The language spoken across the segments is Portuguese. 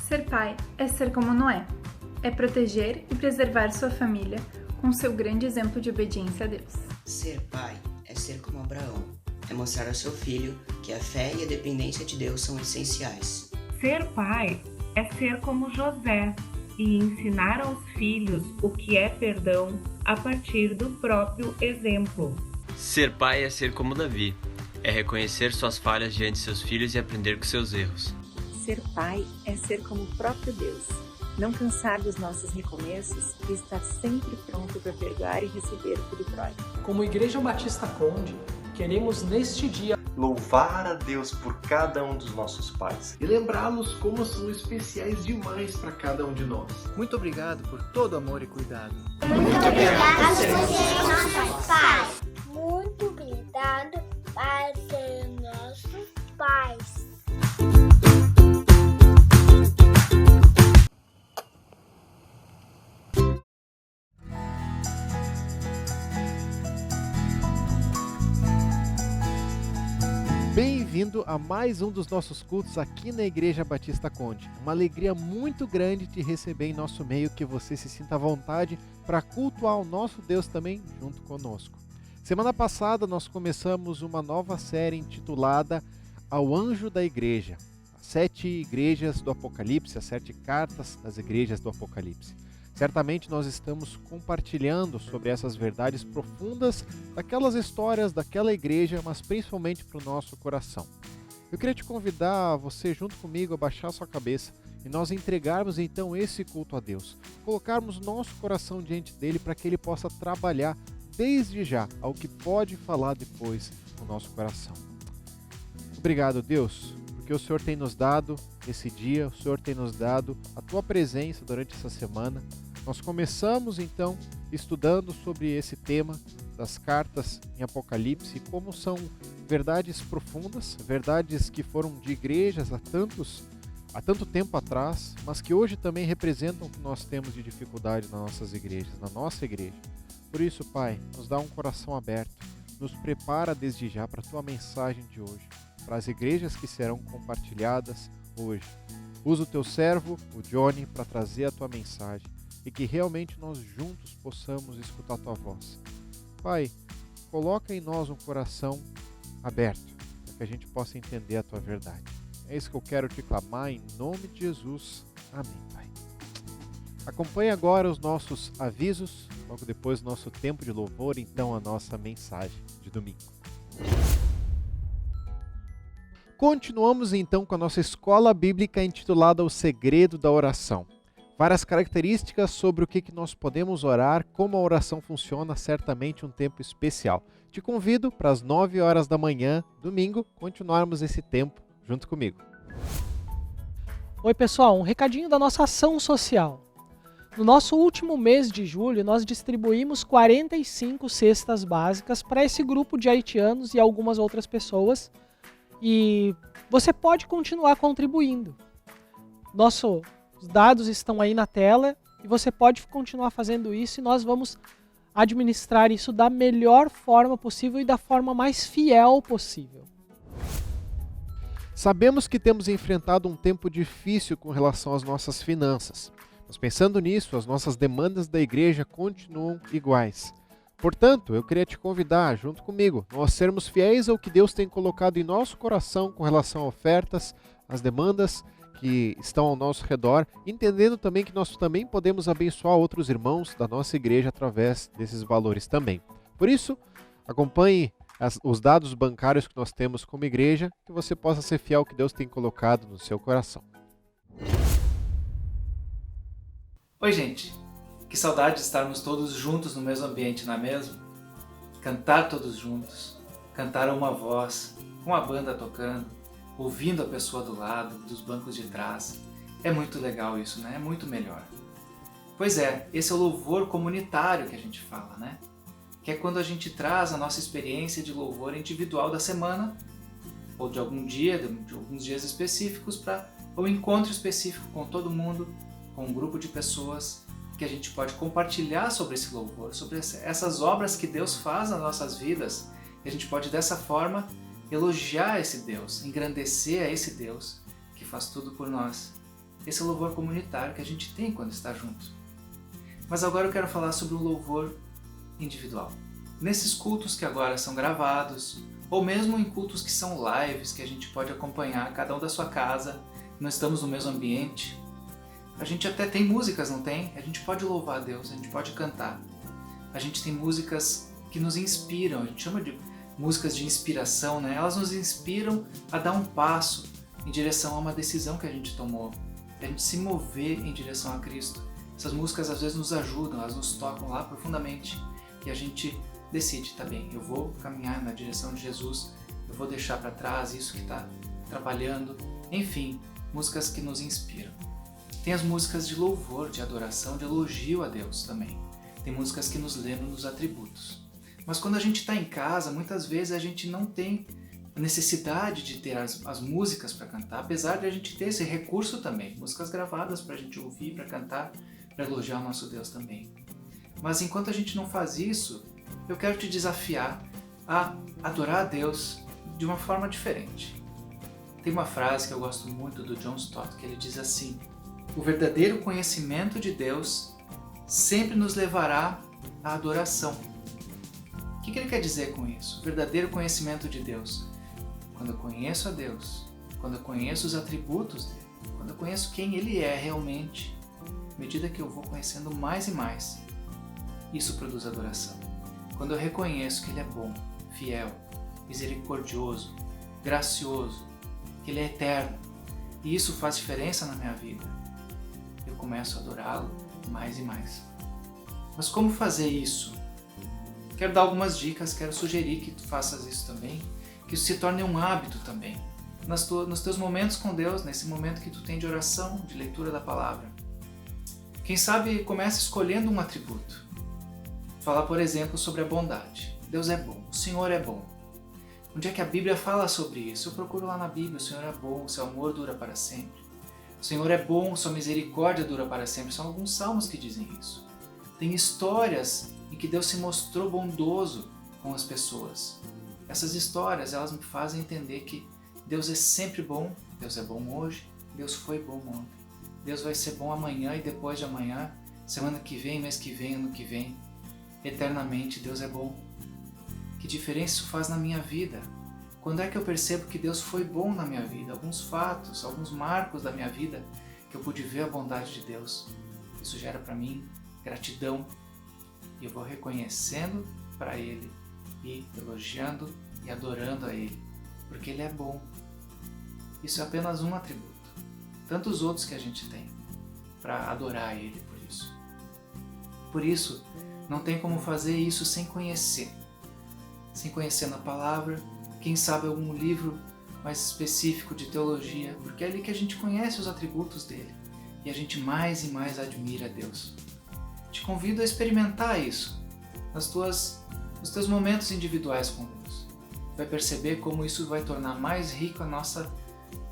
Ser pai é ser como Noé, é proteger e preservar sua família com seu grande exemplo de obediência a Deus. Ser pai é ser como Abraão, é mostrar ao seu filho que a fé e a dependência de Deus são essenciais. Ser pai é ser como José e ensinar aos filhos o que é perdão a partir do próprio exemplo. Ser pai é ser como Davi, é reconhecer suas falhas diante de seus filhos e aprender com seus erros. Ser pai é ser como o próprio Deus, não cansar dos nossos recomeços e estar sempre pronto para perdoar e receber o filho pródigo. Como Igreja Batista Conde, queremos neste dia louvar a Deus por cada um dos nossos pais e lembrá-los como são especiais demais para cada um de nós. Muito obrigado por todo o amor e cuidado. Muito obrigado por ser nossos pais. Muito obrigado por ser nossos pais. Bem-vindo a mais um dos nossos cultos aqui na Igreja Batista Conde. Uma alegria muito grande te receber em nosso meio, que você se sinta à vontade para cultuar o nosso Deus também junto conosco. Semana passada nós começamos uma nova série intitulada Ao Anjo da Igreja, as 7 igrejas do Apocalipse, as 7 cartas das igrejas do Apocalipse. Certamente nós estamos compartilhando sobre essas verdades profundas daquelas histórias daquela igreja, mas principalmente para o nosso coração. Eu queria te convidar, você junto comigo, a baixar sua cabeça e nós entregarmos então esse culto a Deus. Colocarmos nosso coração diante dele para que ele possa trabalhar desde já ao que pode falar depois no nosso coração. Obrigado, Deus, porque o Senhor tem nos dado esse dia, o Senhor tem nos dado a tua presença durante essa semana. Nós começamos então estudando sobre esse tema das cartas em Apocalipse, como são verdades profundas, verdades que foram de igrejas há tanto tempo atrás, mas que hoje também representam o que nós temos de dificuldade nas nossas igrejas, na nossa igreja. Por isso, Pai, nos dá um coração aberto, nos prepara desde já para a tua mensagem de hoje, para as igrejas que serão compartilhadas hoje. Usa o teu servo, o Johnny, para trazer a tua mensagem e que realmente nós juntos possamos escutar a tua voz. Pai, coloca em nós um coração aberto, para que a gente possa entender a tua verdade. É isso que eu quero te clamar em nome de Jesus. Amém, Pai. Acompanhe agora os nossos avisos, logo depois do nosso tempo de louvor, então a nossa mensagem de domingo. Continuamos então com a nossa escola bíblica intitulada O Segredo da Oração. Várias características sobre o que nós podemos orar, como a oração funciona, certamente um tempo especial. Te convido para as 9 horas da manhã, domingo, continuarmos esse tempo junto comigo. Oi pessoal, um recadinho da nossa ação social. No nosso último mês de julho, nós distribuímos 45 cestas básicas para esse grupo de haitianos e algumas outras pessoas. E você pode continuar contribuindo. Nossos dados estão aí na tela e você pode continuar fazendo isso e nós vamos administrar isso da melhor forma possível e da forma mais fiel possível. Sabemos que temos enfrentado um tempo difícil com relação às nossas finanças. Mas pensando nisso, as nossas demandas da igreja continuam iguais. Portanto, eu queria te convidar, junto comigo, nós sermos fiéis ao que Deus tem colocado em nosso coração com relação a ofertas, as demandas que estão ao nosso redor, entendendo também que nós também podemos abençoar outros irmãos da nossa igreja através desses valores também. Por isso, acompanhe os dados bancários que nós temos como igreja, que você possa ser fiel ao que Deus tem colocado no seu coração. Oi gente, que saudade de estarmos todos juntos no mesmo ambiente, não é mesmo? Cantar todos juntos, cantar a uma voz, com a banda tocando, ouvindo a pessoa do lado, dos bancos de trás. É muito legal isso, né? É muito melhor. Pois é, esse é o louvor comunitário que a gente fala, né? Que é quando a gente traz a nossa experiência de louvor individual da semana, ou de algum dia, de alguns dias específicos, para um encontro específico com todo mundo, com um grupo de pessoas, que a gente pode compartilhar sobre esse louvor, sobre essas obras que Deus faz nas nossas vidas, e a gente pode dessa forma elogiar esse Deus, engrandecer a esse Deus que faz tudo por nós. Esse é o louvor comunitário que a gente tem quando está junto. Mas agora eu quero falar sobre o louvor individual. Nesses cultos que agora são gravados, ou mesmo em cultos que são lives, que a gente pode acompanhar cada um da sua casa, não estamos no mesmo ambiente, a gente até tem músicas, não tem? A gente pode louvar a Deus, a gente pode cantar. A gente tem músicas que nos inspiram, a gente chama de músicas de inspiração, né? Elas nos inspiram a dar um passo em direção a uma decisão que a gente tomou, a gente se mover em direção a Cristo. Essas músicas às vezes nos ajudam, elas nos tocam lá profundamente e a gente decide, tá bem, eu vou caminhar na direção de Jesus, eu vou deixar para trás isso que está trabalhando. Enfim, músicas que nos inspiram. Tem as músicas de louvor, de adoração, de elogio a Deus também. Tem músicas que nos lembram dos atributos. Mas quando a gente está em casa, muitas vezes a gente não tem a necessidade de ter as músicas para cantar, apesar de a gente ter esse recurso também, músicas gravadas para a gente ouvir, para cantar, para elogiar o nosso Deus também. Mas enquanto a gente não faz isso, eu quero te desafiar a adorar a Deus de uma forma diferente. Tem uma frase que eu gosto muito do John Stott, que ele diz assim: o verdadeiro conhecimento de Deus sempre nos levará à adoração. O que ele quer dizer com isso? O verdadeiro conhecimento de Deus. Quando eu conheço a Deus, quando eu conheço os atributos dele, quando eu conheço quem ele é realmente, à medida que eu vou conhecendo mais e mais, isso produz adoração. Quando eu reconheço que ele é bom, fiel, misericordioso, gracioso, que ele é eterno, e isso faz diferença na minha vida, eu começo a adorá-lo mais e mais. Mas como fazer isso? Quero dar algumas dicas, quero sugerir que tu faças isso também, que isso se torne um hábito também. Nos teus momentos com Deus, nesse momento que tu tem de oração, de leitura da palavra. Quem sabe começa escolhendo um atributo. Falar, por exemplo, sobre a bondade. Deus é bom, o Senhor é bom. Onde é que a Bíblia fala sobre isso? Eu procuro lá na Bíblia, o Senhor é bom, o seu amor dura para sempre. O Senhor é bom, sua misericórdia dura para sempre. São alguns salmos que dizem isso. Tem histórias em que Deus se mostrou bondoso com as pessoas. Essas histórias, elas me fazem entender que Deus é sempre bom, Deus é bom hoje, Deus foi bom ontem. Deus vai ser bom amanhã e depois de amanhã, semana que vem, mês que vem, ano que vem. Eternamente Deus é bom. Que diferença isso faz na minha vida? Quando é que eu percebo que Deus foi bom na minha vida? Alguns fatos, alguns marcos da minha vida que eu pude ver a bondade de Deus. Isso gera para mim gratidão e eu vou reconhecendo para Ele e elogiando e adorando a Ele, porque Ele é bom. Isso é apenas um atributo. Tantos outros que a gente tem para adorar a Ele por isso. Por isso, não tem como fazer isso sem conhecer. Sem conhecer na palavra, quem sabe algum livro mais específico de teologia, porque é ali que a gente conhece os atributos dele e a gente mais e mais admira a Deus. Te convido a experimentar isso nos teus momentos individuais com Deus. Vai perceber como isso vai tornar mais rico a nossa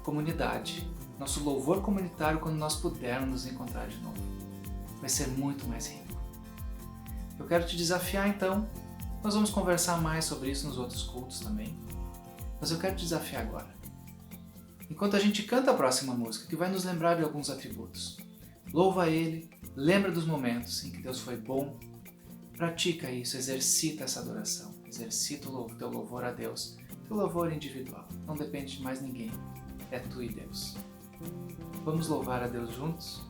comunidade, nosso louvor comunitário quando nós pudermos nos encontrar de novo. Vai ser muito mais rico. Eu quero te desafiar então, nós vamos conversar mais sobre isso nos outros cultos também, mas eu quero te desafiar agora. Enquanto a gente canta a próxima música, que vai nos lembrar de alguns atributos, louva Ele, lembra dos momentos em que Deus foi bom, pratica isso, exercita essa adoração, exercita o teu louvor a Deus, teu louvor individual, não depende de mais ninguém, é tu e Deus. Vamos louvar a Deus juntos?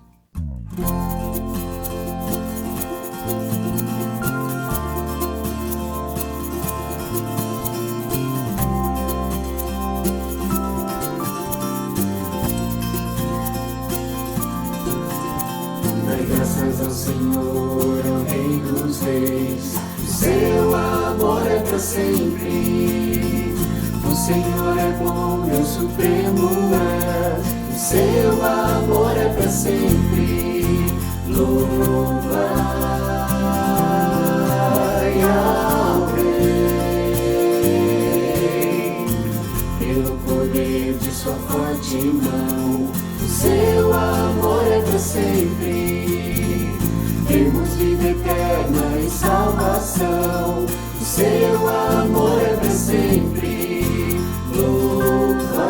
Graças ao Senhor, ao Rei dos Reis, o seu amor é para sempre. O Senhor é bom, Deus supremo é, o seu amor é para sempre. Louvai ao Rei, pelo poder de sua forte mão, o seu amor é para sempre. Temos vida eterna e salvação, o seu amor é para sempre. Louvai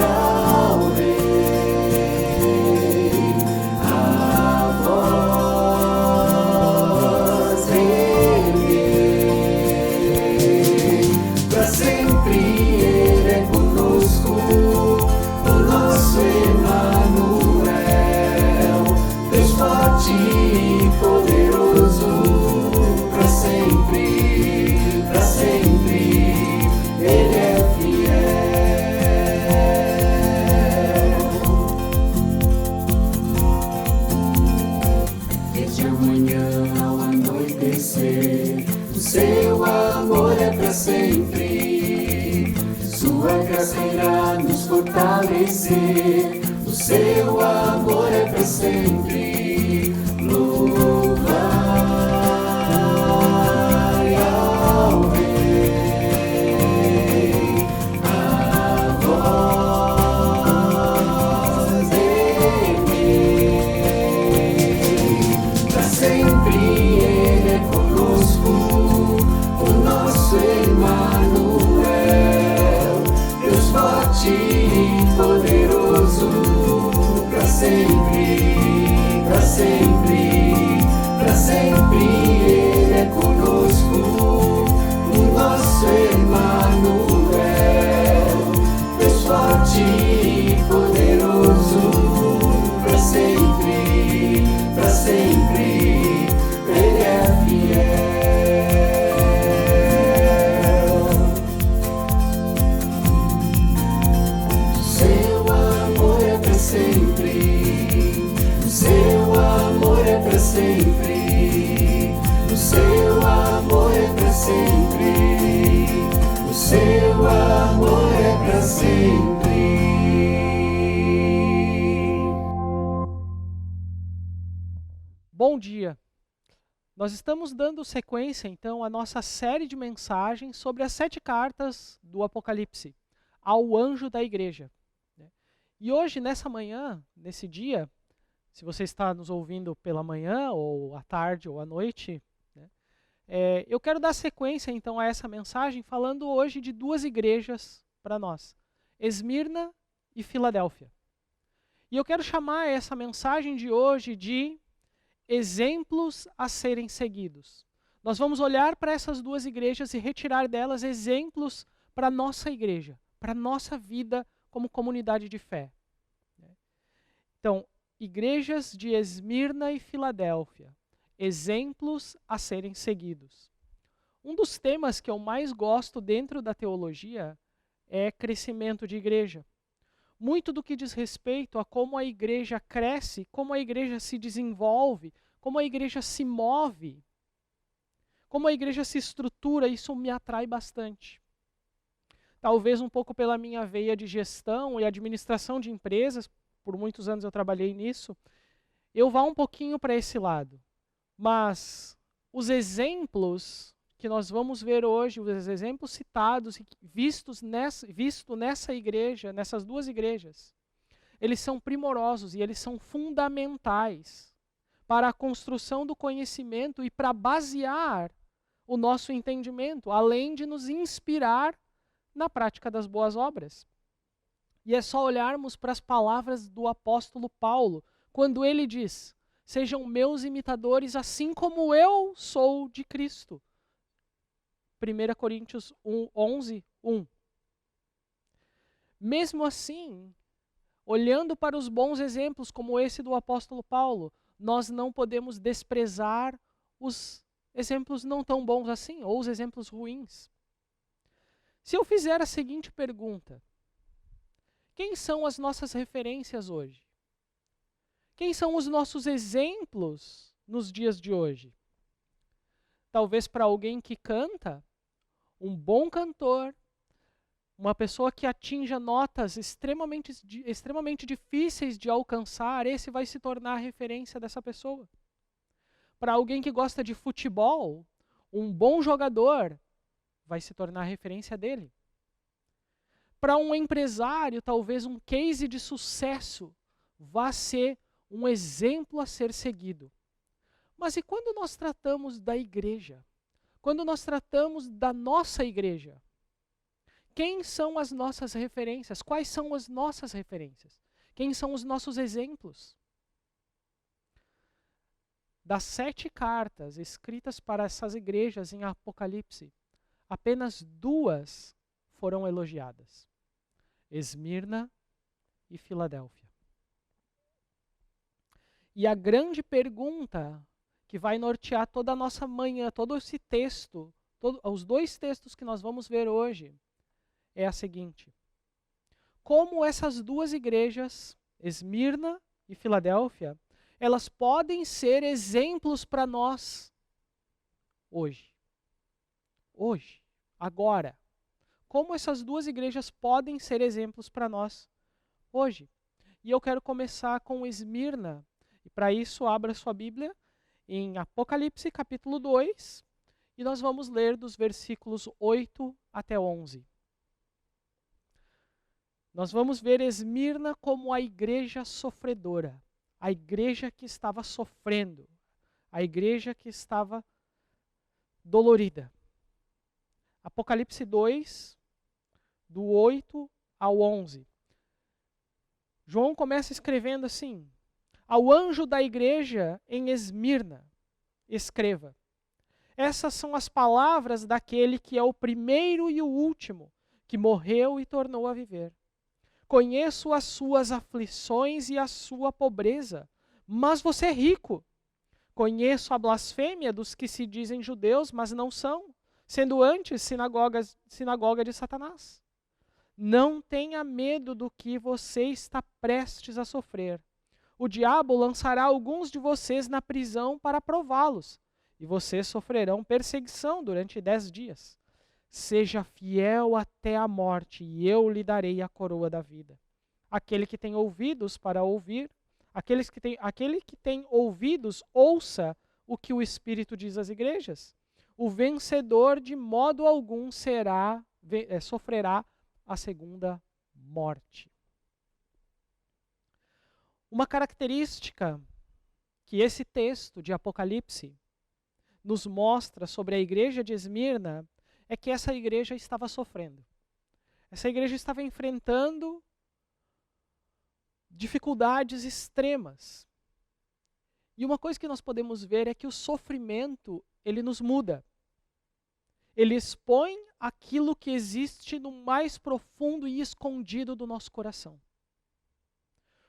ao Rei. o seu amor é para sempre. Louvai ao Rei, a voz dele, para sempre Ele é conosco, o nosso Emmanuel, Deus forte e poderoso, para sempre, para sempre, para sempre Ele é conosco, o nosso Emmanuel, Deus forte e poderoso, para sempre, para sempre, Ele é fiel. Seu amor é para sempre, o seu amor é para sempre, o seu amor é para sempre, o seu amor é para sempre. Bom dia! Nós estamos dando sequência, então, à nossa série de mensagens sobre as 7 cartas do Apocalipse, ao anjo da igreja. E hoje, nessa manhã, nesse dia, se você está nos ouvindo pela manhã, ou à tarde, ou à noite, eu quero dar sequência, então, a essa mensagem, falando hoje de 2 igrejas para nós, Esmirna e Filadélfia. E eu quero chamar essa mensagem de hoje de exemplos a serem seguidos. Nós vamos olhar para essas 2 igrejas e retirar delas exemplos para a nossa igreja, para a nossa vida como comunidade de fé. Então, igrejas de Esmirna e Filadélfia, exemplos a serem seguidos. Um dos temas que eu mais gosto dentro da teologia é crescimento de igreja. Muito do que diz respeito a como a igreja cresce, como a igreja se desenvolve, como a igreja se move, como a igreja se estrutura, isso me atrai bastante. Talvez um pouco pela minha veia de gestão e administração de empresas, por muitos anos eu trabalhei nisso, eu vá um pouquinho para esse lado. Mas os exemplos que nós vamos ver hoje, os exemplos citados e visto nessa igreja, nessas 2 igrejas, eles são primorosos e eles são fundamentais para a construção do conhecimento e para basear o nosso entendimento, além de nos inspirar na prática das boas obras. E é só olharmos para as palavras do apóstolo Paulo, quando ele diz: sejam meus imitadores assim como eu sou de Cristo. 1 Coríntios 11, 1. Mesmo assim, olhando para os bons exemplos como esse do apóstolo Paulo, nós não podemos desprezar os exemplos não tão bons assim, ou os exemplos ruins. Se eu fizer a seguinte pergunta: quem são as nossas referências hoje? Quem são os nossos exemplos nos dias de hoje? Talvez para alguém que canta, um bom cantor, uma pessoa que atinja notas extremamente difíceis de alcançar, esse vai se tornar a referência dessa pessoa. Para alguém que gosta de futebol, um bom jogador vai se tornar a referência dele. Para um empresário, talvez um case de sucesso vá ser um exemplo a ser seguido. Mas e quando nós tratamos da igreja? Quando nós tratamos da nossa igreja? Quem são as nossas referências? Quais são as nossas referências? Quem são os nossos exemplos? Das 7 cartas escritas para essas igrejas em Apocalipse, apenas 2 foram elogiadas: Esmirna e Filadélfia. E a grande pergunta que vai nortear toda a nossa manhã, todo esse texto, os 2 textos que nós vamos ver hoje, é a seguinte: como essas 2 igrejas, Esmirna e Filadélfia, elas podem ser exemplos para nós hoje. Hoje, agora. Como essas 2 igrejas podem ser exemplos para nós hoje. E eu quero começar com Esmirna. E para isso, abra sua Bíblia em Apocalipse, capítulo 2, e nós vamos ler dos versículos 8 até 11. Nós vamos ver Esmirna como a igreja sofredora, a igreja que estava sofrendo, a igreja que estava dolorida. Apocalipse 2, do 8 ao 11. João começa escrevendo assim: ao anjo da igreja em Esmirna, escreva: essas são as palavras daquele que é o primeiro e o último, que morreu e tornou a viver. Conheço as suas aflições e a sua pobreza, mas você é rico. Conheço a blasfêmia dos que se dizem judeus, mas não são, sendo antes sinagoga de Satanás. Não tenha medo do que você está prestes a sofrer. O diabo lançará alguns de vocês na prisão para prová-los, e vocês sofrerão perseguição durante 10 dias. Seja fiel até a morte, e eu lhe darei a coroa da vida. Aquele que tem ouvidos para ouvir, aquele que tem ouvidos, ouça o que o Espírito diz às igrejas. O vencedor de modo algum sofrerá a segunda morte. Uma característica que esse texto de Apocalipse nos mostra sobre a igreja de Esmirna é que essa igreja estava sofrendo. Essa igreja estava enfrentando dificuldades extremas. E uma coisa que nós podemos ver é que o sofrimento, ele nos muda. Ele expõe aquilo que existe no mais profundo e escondido do nosso coração.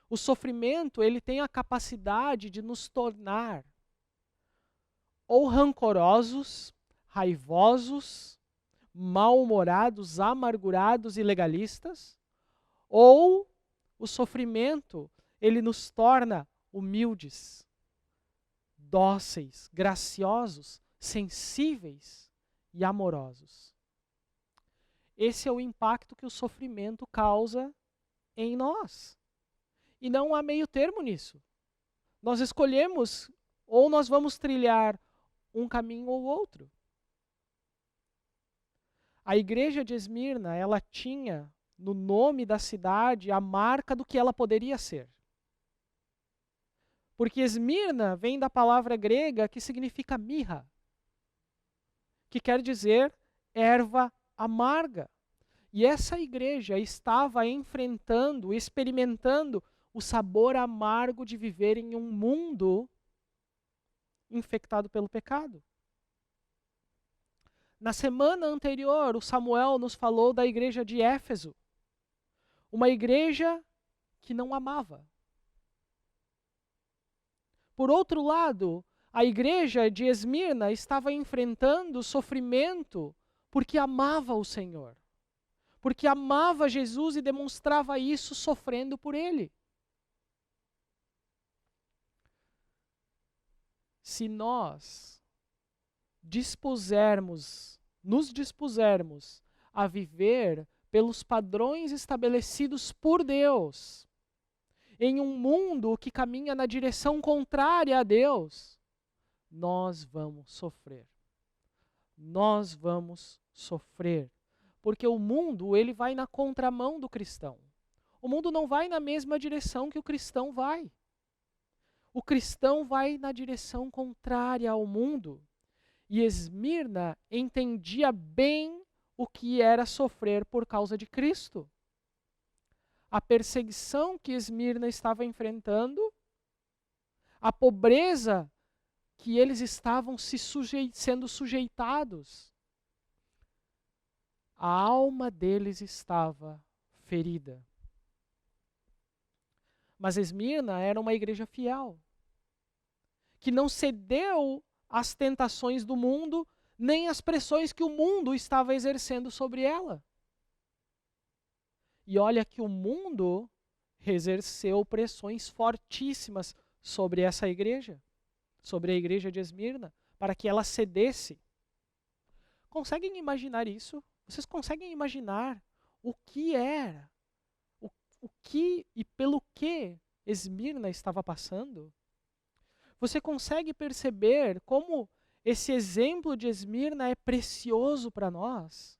O sofrimento, ele tem a capacidade de nos tornar ou rancorosos, raivosos, mal-humorados, amargurados e legalistas, ou o sofrimento, ele nos torna humildes, dóceis, graciosos, sensíveis e amorosos. Esse é o impacto que o sofrimento causa em nós. E não há meio termo nisso. Nós escolhemos, ou nós vamos trilhar um caminho ou outro. A igreja de Esmirna, ela tinha no nome da cidade a marca do que ela poderia ser. Porque Esmirna vem da palavra grega que significa mirra, que quer dizer erva amarga. E essa igreja estava enfrentando, experimentando o sabor amargo de viver em um mundo infectado pelo pecado. Na semana anterior, o Samuel nos falou da igreja de Éfeso, uma igreja que não amava. Por outro lado, a igreja de Esmirna estava enfrentando sofrimento porque amava o Senhor, porque amava Jesus e demonstrava isso sofrendo por Ele. Se nós nos dispusermos a viver pelos padrões estabelecidos por Deus, em um mundo que caminha na direção contrária a Deus, nós vamos sofrer. Nós vamos sofrer. Porque o mundo, ele vai na contramão do cristão. O mundo não vai na mesma direção que o cristão vai. O cristão vai na direção contrária ao mundo. E Esmirna entendia bem o que era sofrer por causa de Cristo. A perseguição que Esmirna estava enfrentando, a pobreza que eles estavam sendo sujeitados, a alma deles estava ferida. Mas Esmirna era uma igreja fiel, que não cedeu às tentações do mundo, nem às pressões que o mundo estava exercendo sobre ela. E olha que o mundo exerceu pressões fortíssimas sobre essa igreja, sobre a igreja de Esmirna, para que ela cedesse. Conseguem imaginar isso? Vocês conseguem imaginar o que era o que e pelo que Esmirna estava passando? Você consegue perceber como esse exemplo de Esmirna é precioso para nós?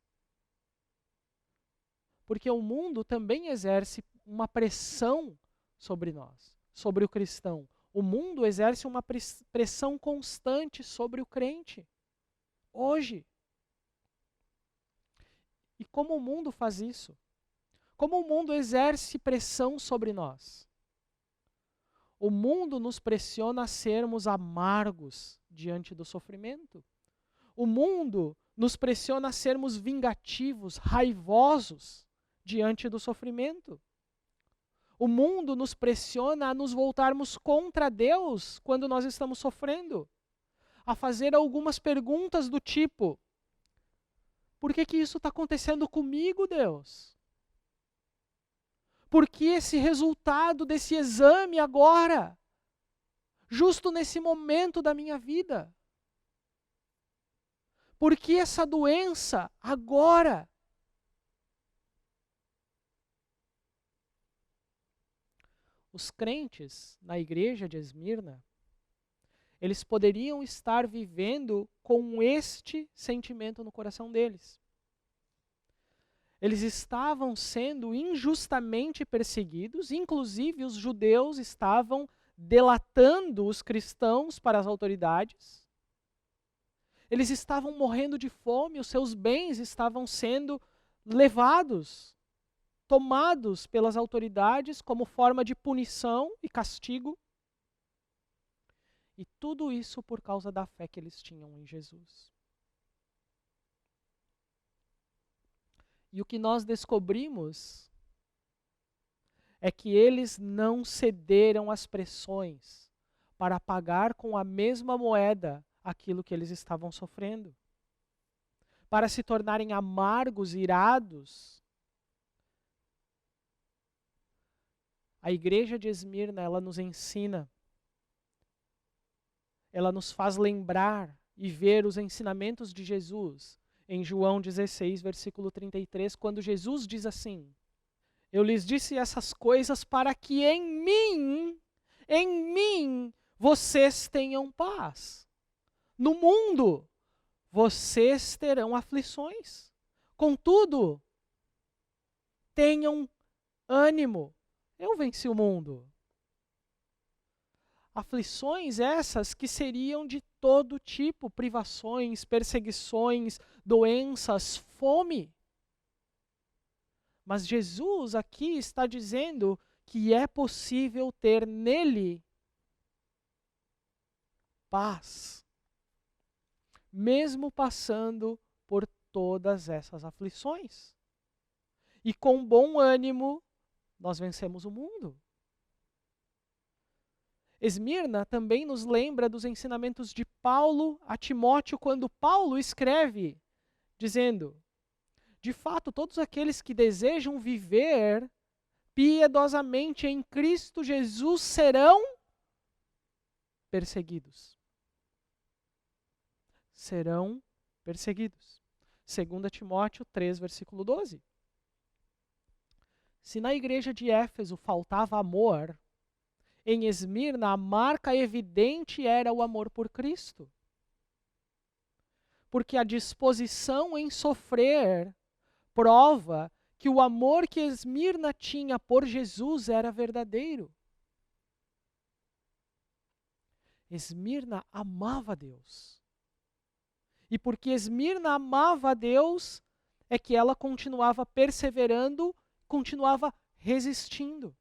Porque o mundo também exerce uma pressão sobre nós, sobre o cristão. O mundo exerce uma pressão constante sobre o crente, hoje. E como o mundo faz isso? Como o mundo exerce pressão sobre nós? O mundo nos pressiona a sermos amargos diante do sofrimento. O mundo nos pressiona a sermos vingativos, raivosos diante do sofrimento. O mundo nos pressiona a nos voltarmos contra Deus quando nós estamos sofrendo, a fazer algumas perguntas do tipo: por que isso está acontecendo comigo, Deus? Por que esse resultado desse exame agora? Justo nesse momento da minha vida? Por que essa doença agora? Os crentes na igreja de Esmirna, eles poderiam estar vivendo com este sentimento no coração deles. Eles estavam sendo injustamente perseguidos, inclusive os judeus estavam delatando os cristãos para as autoridades. Eles estavam morrendo de fome, os seus bens estavam sendo levados, tomados pelas autoridades como forma de punição e castigo. E tudo isso por causa da fé que eles tinham em Jesus. E o que nós descobrimos é que eles não cederam às pressões para pagar com a mesma moeda aquilo que eles estavam sofrendo. Para se tornarem amargos, irados. A igreja de Esmirna, ela nos ensina, ela nos faz lembrar e ver os ensinamentos de Jesus em João 16, versículo 33, quando Jesus diz assim: eu lhes disse essas coisas para que em mim, vocês tenham paz. No mundo, vocês terão aflições. Contudo, tenham ânimo. Eu venci o mundo. Aflições essas que seriam de todo tipo, privações, perseguições, doenças, fome. Mas Jesus aqui está dizendo que é possível ter nele paz, mesmo passando por todas essas aflições. E com bom ânimo, nós vencemos o mundo. Esmirna também nos lembra dos ensinamentos de Paulo a Timóteo, quando Paulo escreve, dizendo: de fato, todos aqueles que desejam viver piedosamente em Cristo Jesus serão perseguidos. Serão perseguidos. 2 Timóteo 3, versículo 12. Se na igreja de Éfeso faltava amor, em Esmirna a marca evidente era o amor por Cristo. Porque a disposição em sofrer prova que o amor que Esmirna tinha por Jesus era verdadeiro. Esmirna amava a Deus. E porque Esmirna amava a Deus, é que ela continuava perseverando, continuava resistindo.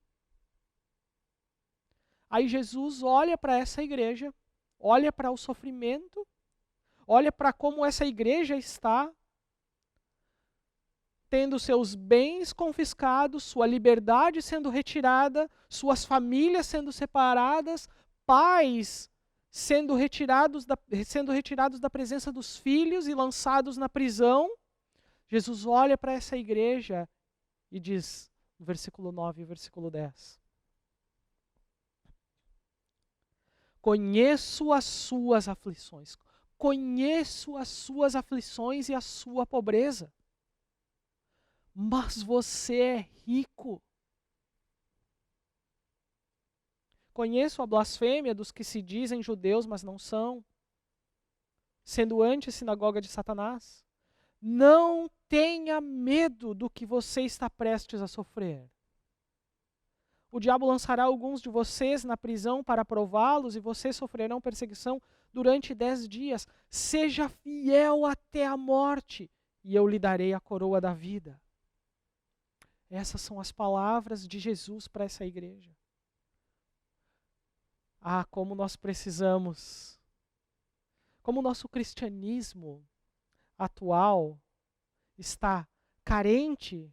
Aí Jesus olha para essa igreja, olha para o sofrimento, olha para como essa igreja está, tendo seus bens confiscados, sua liberdade sendo retirada, suas famílias sendo separadas, pais sendo retirados da presença dos filhos e lançados na prisão. Jesus olha para essa igreja e diz, no versículo 9 e versículo 10, conheço as suas aflições e a sua pobreza. Mas você é rico. Conheço a blasfêmia dos que se dizem judeus, mas não são, sendo anti-sinagoga de Satanás. Não tenha medo do que você está prestes a sofrer. O diabo lançará alguns de vocês na prisão para prová-los e vocês sofrerão perseguição durante 10 dias. Seja fiel até a morte e eu lhe darei a coroa da vida. Essas são as palavras de Jesus para essa igreja. Ah, como nós precisamos, como o nosso cristianismo atual está carente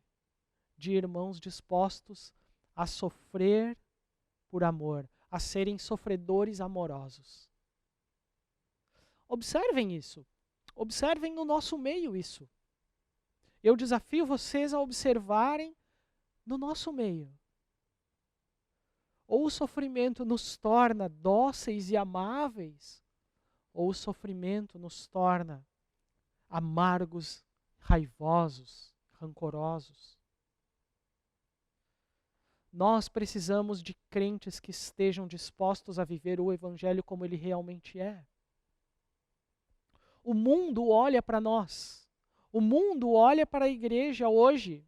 de irmãos dispostos a sofrer por amor, a serem sofredores amorosos. Observem isso. Observem no nosso meio isso. Eu desafio vocês a observarem no nosso meio. Ou o sofrimento nos torna dóceis e amáveis, ou o sofrimento nos torna amargos, raivosos, rancorosos. Nós precisamos de crentes que estejam dispostos a viver o Evangelho como ele realmente é. O mundo olha para nós, o mundo olha para a igreja hoje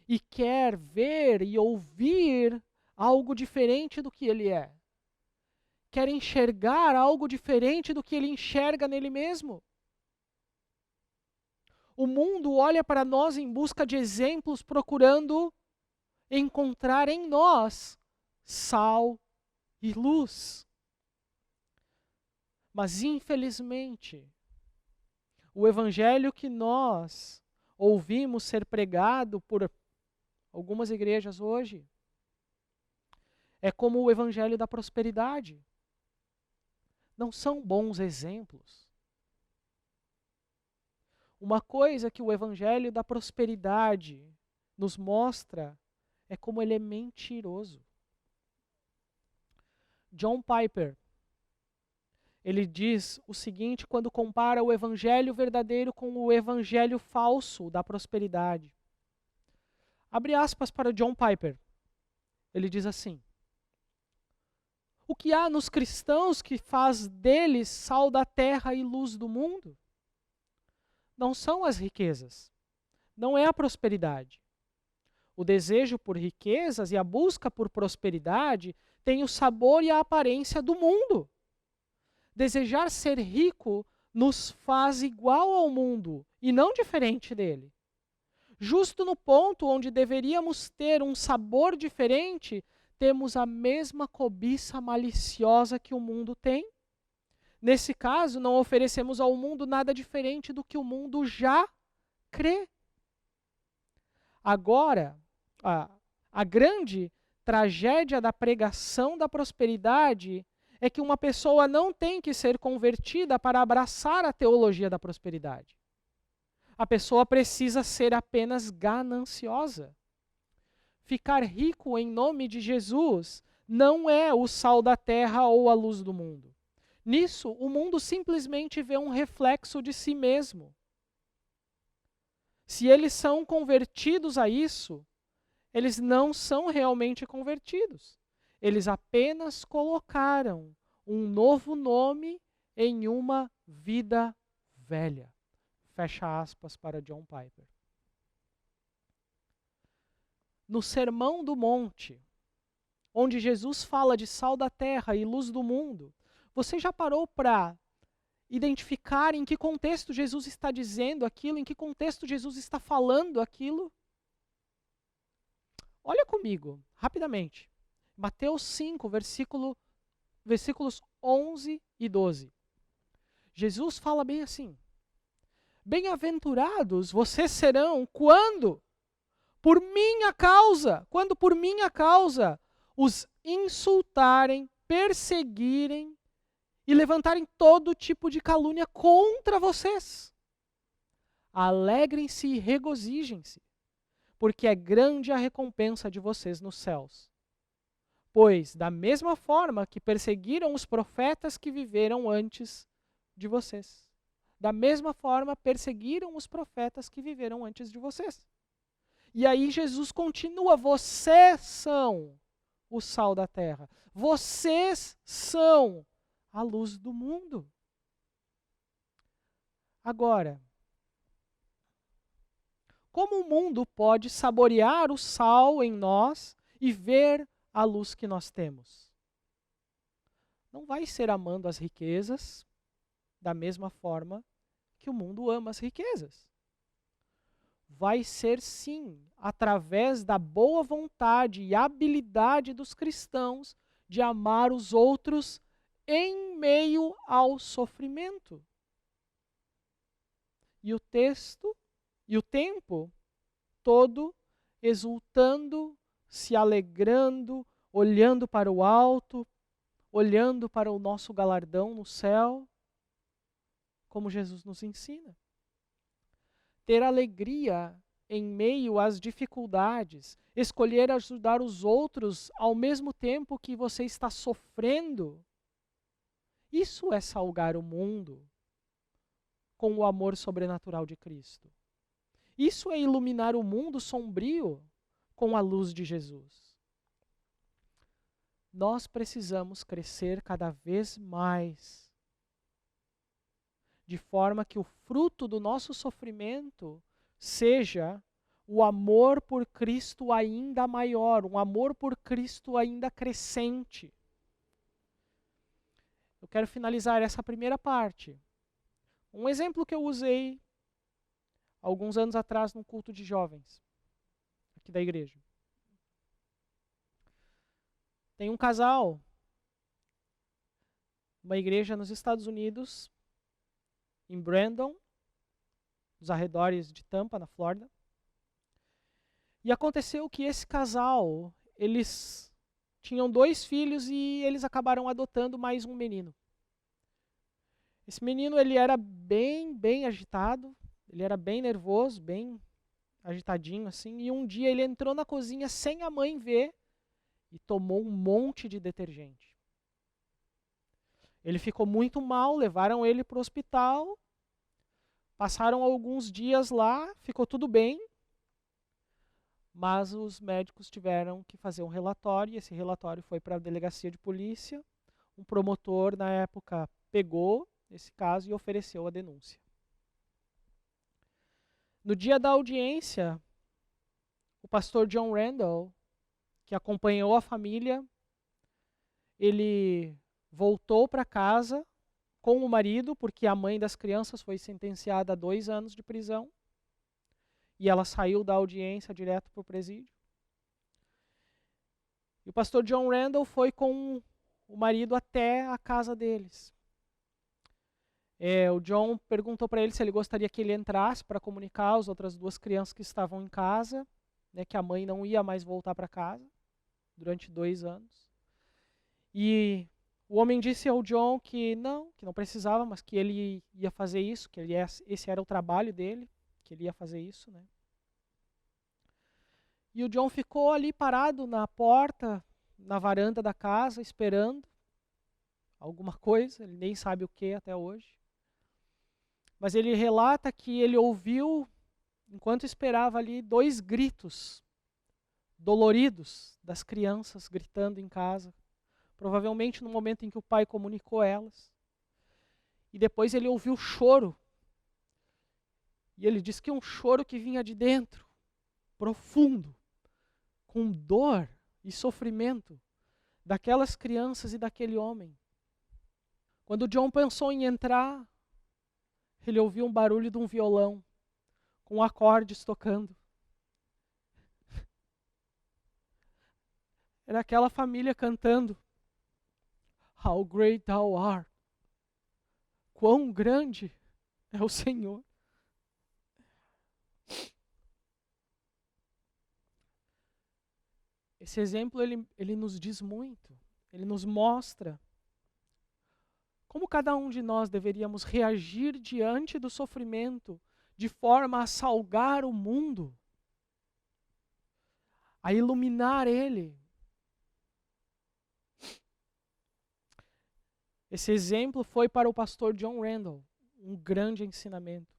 e quer ver e ouvir algo diferente do que ele é. Quer enxergar algo diferente do que ele enxerga nele mesmo. O mundo olha para nós em busca de exemplos, procurando encontrar em nós sal e luz. Mas, infelizmente, o evangelho que nós ouvimos ser pregado por algumas igrejas hoje é como o evangelho da prosperidade. Não são bons exemplos. Uma coisa que o evangelho da prosperidade nos mostra é como ele é mentiroso. John Piper, ele diz o seguinte quando compara o evangelho verdadeiro com o evangelho falso da prosperidade. Abre aspas para John Piper. Ele diz assim: o que há nos cristãos que faz deles sal da terra e luz do mundo? Não são as riquezas, não é a prosperidade. O desejo por riquezas e a busca por prosperidade tem o sabor e a aparência do mundo. Desejar ser rico nos faz igual ao mundo e não diferente dele. Justo no ponto onde deveríamos ter um sabor diferente, temos a mesma cobiça maliciosa que o mundo tem. Nesse caso, não oferecemos ao mundo nada diferente do que o mundo já crê. Agora, a grande tragédia da pregação da prosperidade é que uma pessoa não tem que ser convertida para abraçar a teologia da prosperidade. A pessoa precisa ser apenas gananciosa. Ficar rico em nome de Jesus não é o sal da terra ou a luz do mundo. Nisso, o mundo simplesmente vê um reflexo de si mesmo. Se eles são convertidos a isso, eles não são realmente convertidos. Eles apenas colocaram um novo nome em uma vida velha. Fecha aspas para John Piper. No Sermão do Monte, onde Jesus fala de sal da terra e luz do mundo, você já parou para identificar em que contexto Jesus está dizendo aquilo, em que contexto Jesus está falando aquilo? Olha comigo, rapidamente. Mateus 5, versículos 11 e 12. Jesus fala bem assim: bem-aventurados vocês serão quando por minha causa os insultarem, perseguirem e levantarem todo tipo de calúnia contra vocês. Alegrem-se e regozijem-se, porque é grande a recompensa de vocês nos céus. Pois, da mesma forma que perseguiram os profetas que viveram antes de vocês, da mesma forma perseguiram os profetas que viveram antes de vocês. E aí Jesus continua: vocês são o sal da terra. Vocês são a luz do mundo. Agora, como o mundo pode saborear o sal em nós e ver a luz que nós temos? Não vai ser amando as riquezas da mesma forma que o mundo ama as riquezas. Vai ser sim através da boa vontade e habilidade dos cristãos de amar os outros em meio ao sofrimento. E o texto e o tempo todo exultando, se alegrando, olhando para o alto, olhando para o nosso galardão no céu, como Jesus nos ensina. Ter alegria em meio às dificuldades, escolher ajudar os outros ao mesmo tempo que você está sofrendo, isso é salgar o mundo com o amor sobrenatural de Cristo. Isso é iluminar o mundo sombrio com a luz de Jesus. Nós precisamos crescer cada vez mais, de forma que o fruto do nosso sofrimento seja o amor por Cristo ainda maior, um amor por Cristo ainda crescente. Eu quero finalizar essa primeira parte. Um exemplo que eu usei alguns anos atrás num culto de jovens, aqui da igreja. Tem um casal, uma igreja nos Estados Unidos, em Brandon, nos arredores de Tampa, na Flórida. E aconteceu que esse casal, eles tinham 2 filhos e eles acabaram adotando mais um menino. Esse menino, ele era bem agitado, ele era bem nervoso, bem agitadinho assim, e um dia ele entrou na cozinha sem a mãe ver e tomou um monte de detergente. Ele ficou muito mal, levaram ele para o hospital, passaram alguns dias lá, ficou tudo bem, mas os médicos tiveram que fazer um relatório, e esse relatório foi para a delegacia de polícia. Um promotor, na época, pegou esse caso e ofereceu a denúncia. No dia da audiência, o pastor John Randall, que acompanhou a família, ele voltou para casa com o marido, porque a mãe das crianças foi sentenciada a 2 anos de prisão, e ela saiu da audiência direto para o presídio. E o pastor John Randall foi com o marido até a casa deles. O John perguntou para ele se ele gostaria que ele entrasse para comunicar às outras 2 crianças que estavam em casa, né, que a mãe não ia mais voltar para casa durante 2 anos. E o homem disse ao John que não precisava, mas que ele ia fazer isso, que esse era o trabalho dele, que ele ia fazer isso, né? E o John ficou ali parado na porta, na varanda da casa, esperando alguma coisa, ele nem sabe o que até hoje. Mas ele relata que ele ouviu, enquanto esperava ali, 2 gritos doloridos das crianças gritando em casa, provavelmente no momento em que o pai comunicou elas. E depois ele ouviu choro. E ele disse que um choro que vinha de dentro, profundo, com dor e sofrimento daquelas crianças e daquele homem. Quando John pensou em entrar, ele ouviu um barulho de um violão, com acordes tocando. Era aquela família cantando, How great thou art. Quão grande é o Senhor. Esse exemplo, ele nos diz muito. Ele nos mostra como cada um de nós deveríamos reagir diante do sofrimento de forma a salgar o mundo, a iluminar ele. Esse exemplo foi para o pastor John Randall, um grande ensinamento.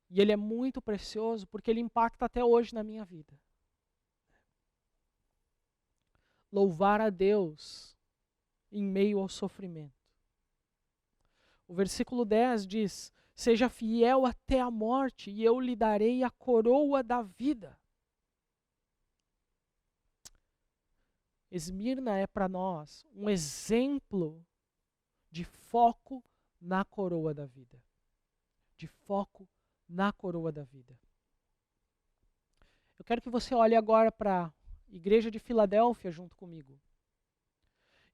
E ele é muito precioso porque ele impacta até hoje na minha vida. louvar a Deus em meio ao sofrimento. O versículo 10 diz: seja fiel até a morte e eu lhe darei a coroa da vida. Esmirna é para nós um exemplo de foco na coroa da vida. De foco na coroa da vida. Eu quero que você olhe agora para a igreja de Filadélfia junto comigo.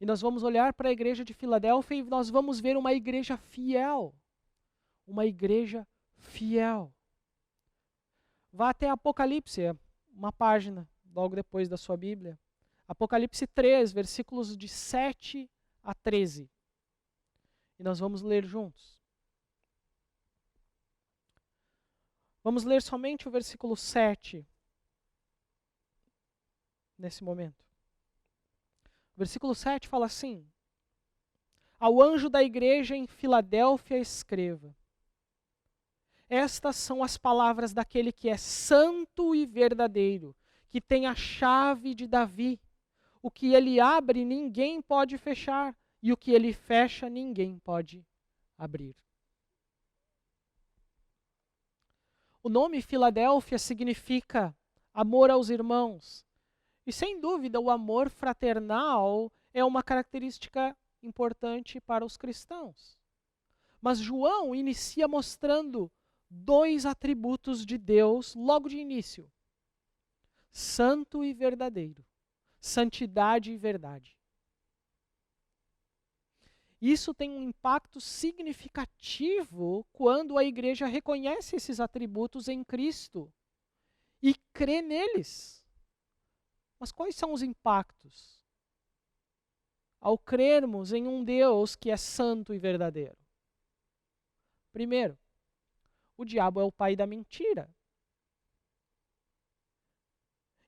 E nós vamos olhar para a igreja de Filadélfia e nós vamos ver uma igreja fiel. Uma igreja fiel. Vá até Apocalipse, uma página logo depois da sua Bíblia. Apocalipse 3, versículos de 7 a 13. E nós vamos ler juntos. Vamos ler somente o versículo 7 nesse momento. O versículo 7 fala assim: ao anjo da igreja em Filadélfia escreva: estas são as palavras daquele que é santo e verdadeiro, que tem a chave de Davi. O que ele abre, ninguém pode fechar, e o que ele fecha, ninguém pode abrir. O nome Filadélfia significa amor aos irmãos. E sem dúvida o amor fraternal é uma característica importante para os cristãos. Mas João inicia mostrando dois atributos de Deus logo de início: santo e verdadeiro, santidade e verdade. Isso tem um impacto significativo quando a igreja reconhece esses atributos em Cristo e crê neles. Mas quais são os impactos ao crermos em um Deus que é santo e verdadeiro? Primeiro, o diabo é o pai da mentira.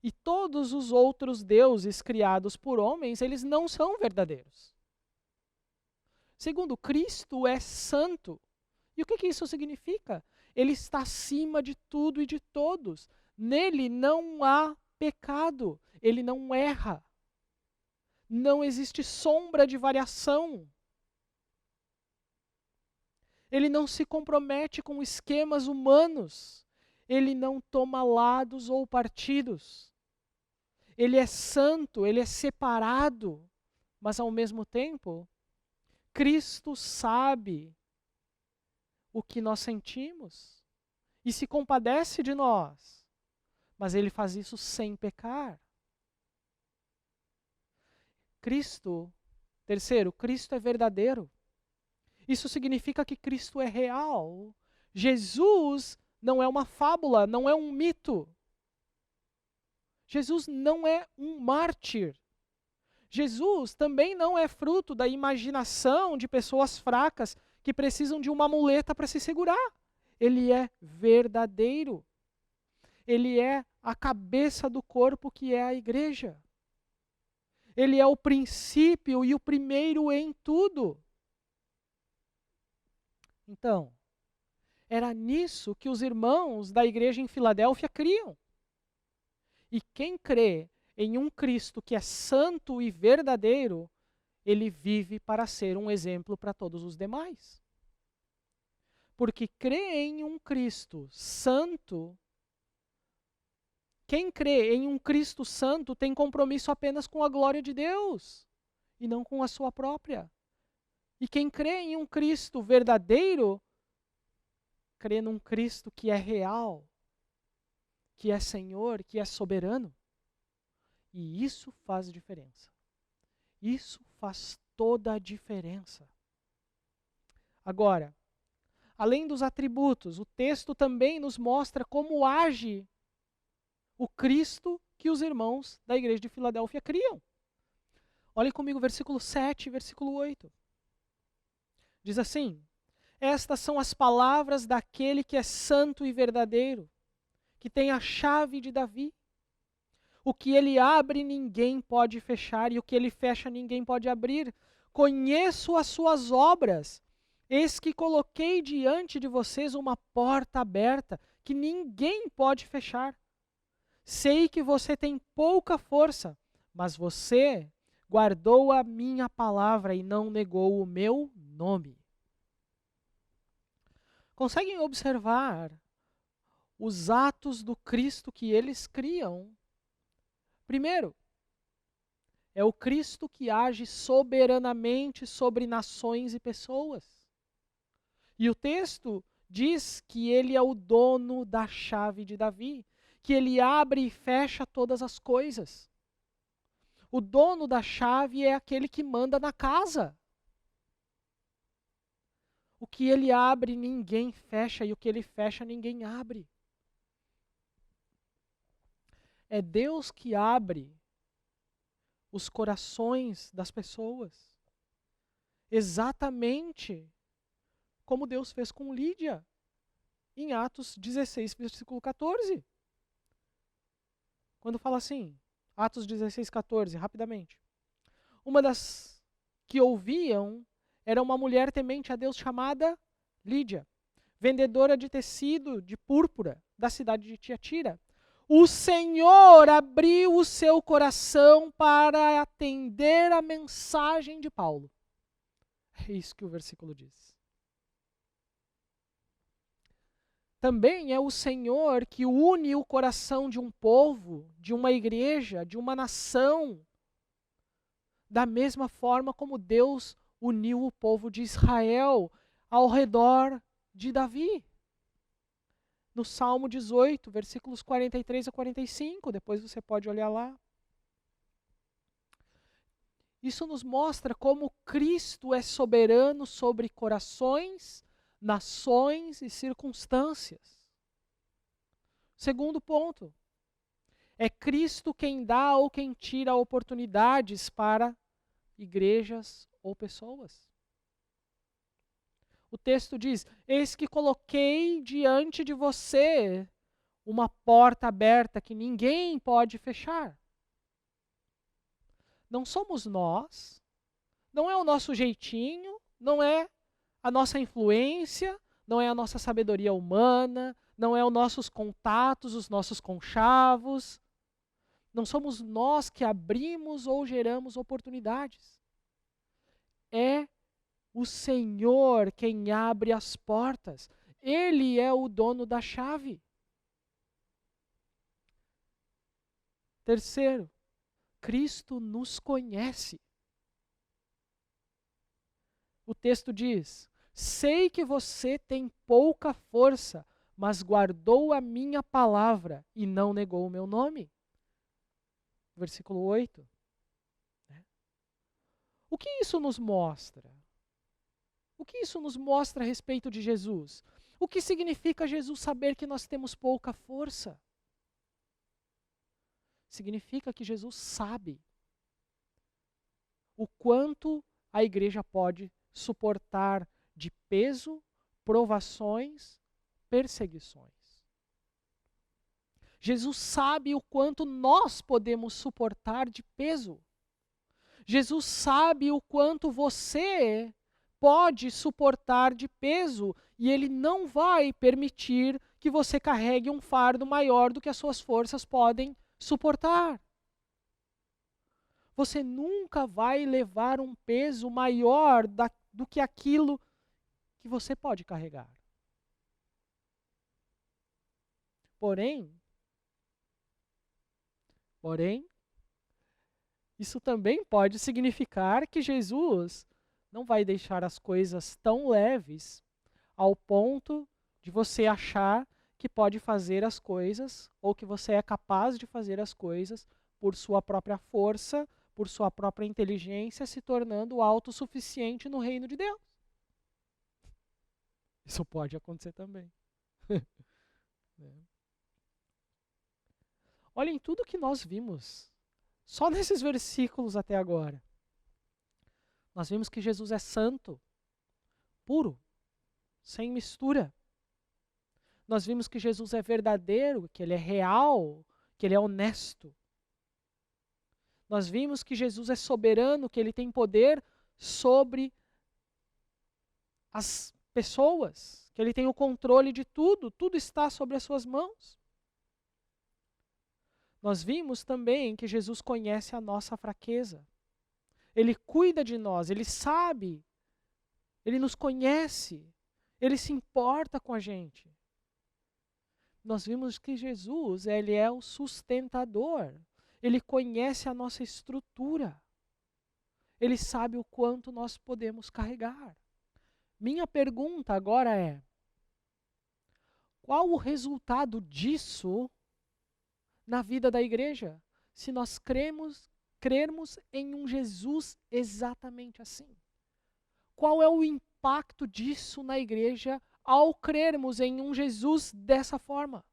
E todos os outros deuses criados por homens, eles não são verdadeiros. Segundo, Cristo é santo. E o que isso significa? Ele está acima de tudo e de todos. Nele não há pecado. Ele não erra. Não existe sombra de variação. Ele não se compromete com esquemas humanos. Ele não toma lados ou partidos. Ele é santo, ele é separado, mas ao mesmo tempo, Cristo sabe o que nós sentimos e se compadece de nós, mas ele faz isso sem pecar. Terceiro, Cristo é verdadeiro. Isso significa que Cristo é real. Jesus não é uma fábula, não é um mito. Jesus não é um mártir. Jesus também não é fruto da imaginação de pessoas fracas que precisam de uma muleta para se segurar. Ele é verdadeiro. Ele é a cabeça do corpo que é a igreja. Ele é o princípio e o primeiro em tudo. Então, era nisso que os irmãos da igreja em Filadélfia criam. E quem crê em um Cristo que é santo e verdadeiro, ele vive para ser um exemplo para todos os demais. Porque crê em um Cristo santo, quem crê em um Cristo santo tem compromisso apenas com a glória de Deus e não com a sua própria. E quem crê em um Cristo verdadeiro, crê num Cristo que é real, que é Senhor, que é soberano. E isso faz diferença. Isso faz toda a diferença. Agora, além dos atributos, o texto também nos mostra como age o Cristo que os irmãos da igreja de Filadélfia criam. Olhem comigo versículo 7 e versículo 8. Diz assim: estas são as palavras daquele que é santo e verdadeiro, que tem a chave de Davi. O que ele abre, ninguém pode fechar, e o que ele fecha, ninguém pode abrir. Conheço as suas obras. Eis que coloquei diante de vocês uma porta aberta, que ninguém pode fechar. Sei que você tem pouca força, mas você guardou a minha palavra e não negou o meu nome. Conseguem observar os atos do Cristo que eles criam? Primeiro, é o Cristo que age soberanamente sobre nações e pessoas. E o texto diz que ele é o dono da chave de Davi, que ele abre e fecha todas as coisas. O dono da chave é aquele que manda na casa. O que ele abre, ninguém fecha, e o que ele fecha, ninguém abre. É Deus que abre os corações das pessoas. Exatamente como Deus fez com Lídia, em Atos 16, versículo 14. Quando fala assim, Atos 16, 14, rapidamente. Uma das que ouviam era uma mulher temente a Deus chamada Lídia, vendedora de tecido de púrpura da cidade de Tiatira. O Senhor abriu o seu coração para atender a mensagem de Paulo. É isso que o versículo diz. Também é o Senhor que une o coração de um povo, de uma igreja, de uma nação, da mesma forma como Deus uniu o povo de Israel ao redor de Davi. No Salmo 18, versículos 43 a 45, depois você pode olhar lá. Isso nos mostra como Cristo é soberano sobre corações, nações e circunstâncias. Segundo ponto, é Cristo quem dá ou quem tira oportunidades para igrejas ou pessoas. O texto diz: eis que coloquei diante de você uma porta aberta que ninguém pode fechar. Não somos nós, não é o nosso jeitinho, não é a nossa influência, não é a nossa sabedoria humana, não é os nossos contatos, os nossos conchavos. Não somos nós que abrimos ou geramos oportunidades. É o Senhor quem abre as portas. Ele é o dono da chave. Terceiro, Cristo nos conhece. O texto diz: sei que você tem pouca força, mas guardou a minha palavra e não negou o meu nome. Versículo 8. O que isso nos mostra? O que isso nos mostra a respeito de Jesus? O que significa Jesus saber que nós temos pouca força? Significa que Jesus sabe o quanto a igreja pode suportar de peso, provações, perseguições. Jesus sabe o quanto nós podemos suportar de peso. Jesus sabe o quanto você pode suportar de peso e Ele não vai permitir que você carregue um fardo maior do que as suas forças podem suportar. Você nunca vai levar um peso maior do que aquilo que você pode carregar. Porém, isso também pode significar que Jesus não vai deixar as coisas tão leves ao ponto de você achar que pode fazer as coisas ou que você é capaz de fazer as coisas por sua própria força, por sua própria inteligência, se tornando autossuficiente no reino de Deus. Isso pode acontecer também. Olhem tudo que nós vimos, só nesses versículos até agora. Nós vimos que Jesus é santo, puro, sem mistura. Nós vimos que Jesus é verdadeiro, que Ele é real, que Ele é honesto. Nós vimos que Jesus é soberano, que Ele tem poder sobre as pessoas, que Ele tem o controle de tudo, tudo está sobre as suas mãos. Nós vimos também que Jesus conhece a nossa fraqueza. Ele cuida de nós, Ele sabe, Ele nos conhece, Ele se importa com a gente. Nós vimos que Jesus, Ele é o sustentador. Ele conhece a nossa estrutura. Ele sabe o quanto nós podemos carregar. Minha pergunta agora é: qual o resultado disso na vida da igreja, se nós crermos em um Jesus exatamente assim? Qual é o impacto disso na igreja ao crermos em um Jesus dessa forma?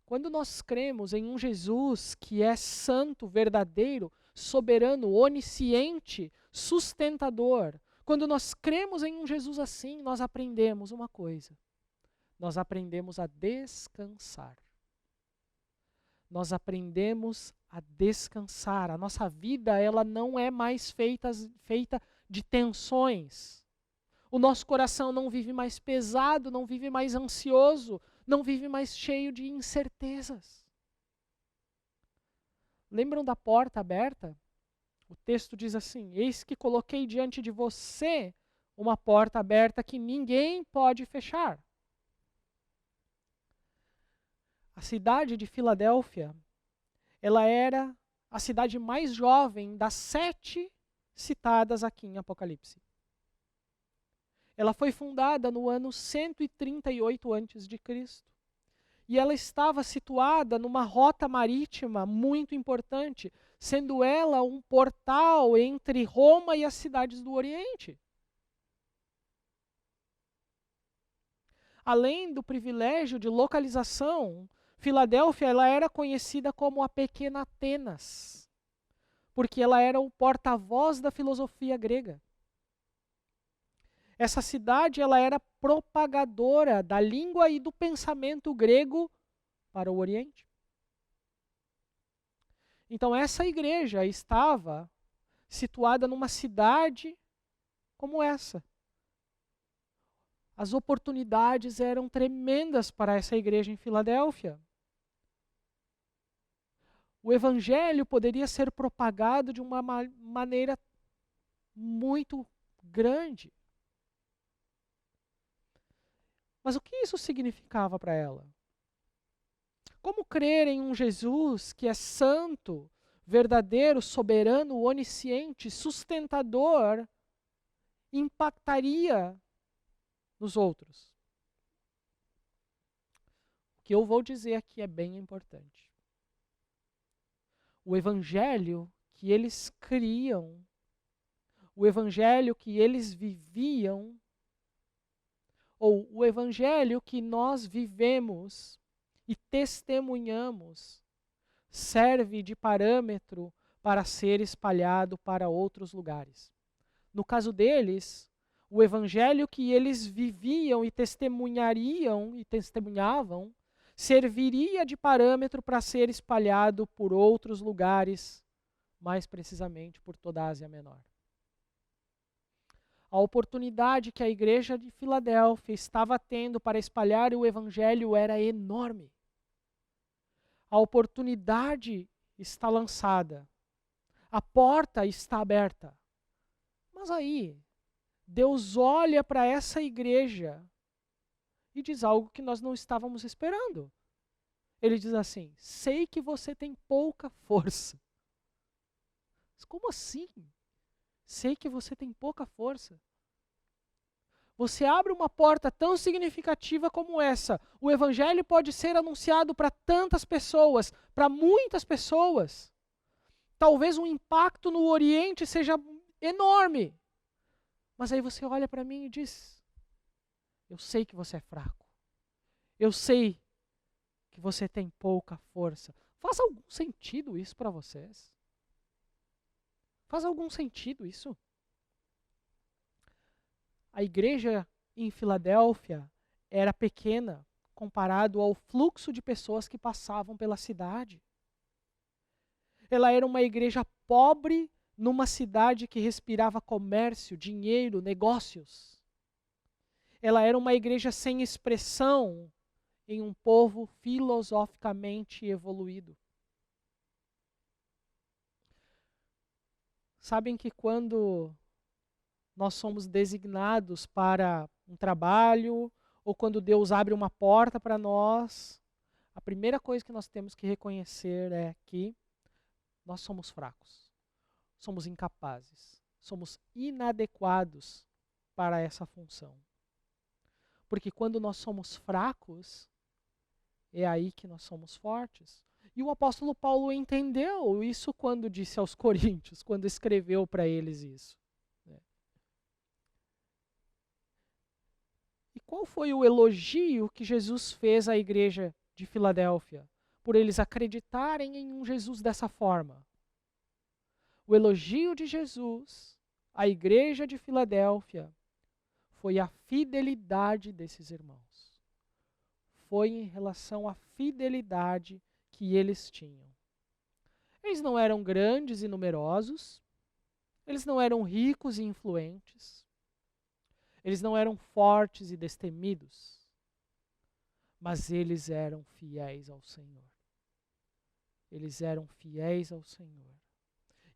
Quando nós cremos em um Jesus que é santo, verdadeiro, soberano, onisciente, sustentador, quando nós cremos em um Jesus assim, nós aprendemos uma coisa. Nós aprendemos a descansar. Nós aprendemos a descansar. A nossa vida, ela não é mais feita de tensões. O nosso coração não vive mais pesado, não vive mais ansioso, não vive mais cheio de incertezas. Lembram da porta aberta? O texto diz assim: eis que coloquei diante de você uma porta aberta que ninguém pode fechar. A cidade de Filadélfia, ela era a cidade mais jovem das 7 citadas aqui em Apocalipse. Ela foi fundada no ano 138 a.C. E ela estava situada numa rota marítima muito importante, sendo ela um portal entre Roma e as cidades do Oriente. Além do privilégio de localização, Filadélfia ela era conhecida como a Pequena Atenas, porque ela era o porta-voz da filosofia grega. Essa cidade ela era propagadora da língua e do pensamento grego para o Oriente. Então essa igreja estava situada numa cidade como essa. As oportunidades eram tremendas para essa igreja em Filadélfia. O evangelho poderia ser propagado de uma maneira muito grande. Mas o que isso significava para ela? Como crer em um Jesus que é santo, verdadeiro, soberano, onisciente, sustentador, impactaria nos outros? O que eu vou dizer aqui é bem importante. O evangelho que eles criam, o evangelho que eles viviam, ou o evangelho que nós vivemos e testemunhamos, serve de parâmetro para ser espalhado para outros lugares. No caso deles, o evangelho que eles viviam e testemunhavam, serviria de parâmetro para ser espalhado por outros lugares, mais precisamente por toda a Ásia Menor. A oportunidade que a igreja de Filadélfia estava tendo para espalhar o evangelho era enorme. A oportunidade está lançada. A porta está aberta. Mas aí, Deus olha para essa igreja e diz algo que nós não estávamos esperando. Ele diz assim: sei que você tem pouca força. Mas como assim? Sei que você tem pouca força. Você abre uma porta tão significativa como essa. O evangelho pode ser anunciado para tantas pessoas, para muitas pessoas. Talvez o impacto no Oriente seja enorme. Mas aí você olha para mim e diz: eu sei que você é fraco. Eu sei que você tem pouca força. Faz algum sentido isso para vocês? Faz algum sentido isso? A igreja em Filadélfia era pequena comparado ao fluxo de pessoas que passavam pela cidade. Ela era uma igreja pobre numa cidade que respirava comércio, dinheiro, negócios. Ela era uma igreja sem expressão em um povo filosoficamente evoluído. Sabem que quando nós somos designados para um trabalho, ou quando Deus abre uma porta para nós, a primeira coisa que nós temos que reconhecer é que nós somos fracos, somos incapazes, somos inadequados para essa função. Porque quando nós somos fracos, é aí que nós somos fortes. E o apóstolo Paulo entendeu isso quando disse aos Coríntios, quando escreveu para eles isso. E qual foi o elogio que Jesus fez à igreja de Filadélfia, por eles acreditarem em um Jesus dessa forma? O elogio de Jesus à igreja de Filadélfia foi a fidelidade desses irmãos. Foi em relação à fidelidade que eles tinham. Eles não eram grandes e numerosos, eles não eram ricos e influentes, eles não eram fortes e destemidos, mas eles eram fiéis ao Senhor. Eles eram fiéis ao Senhor.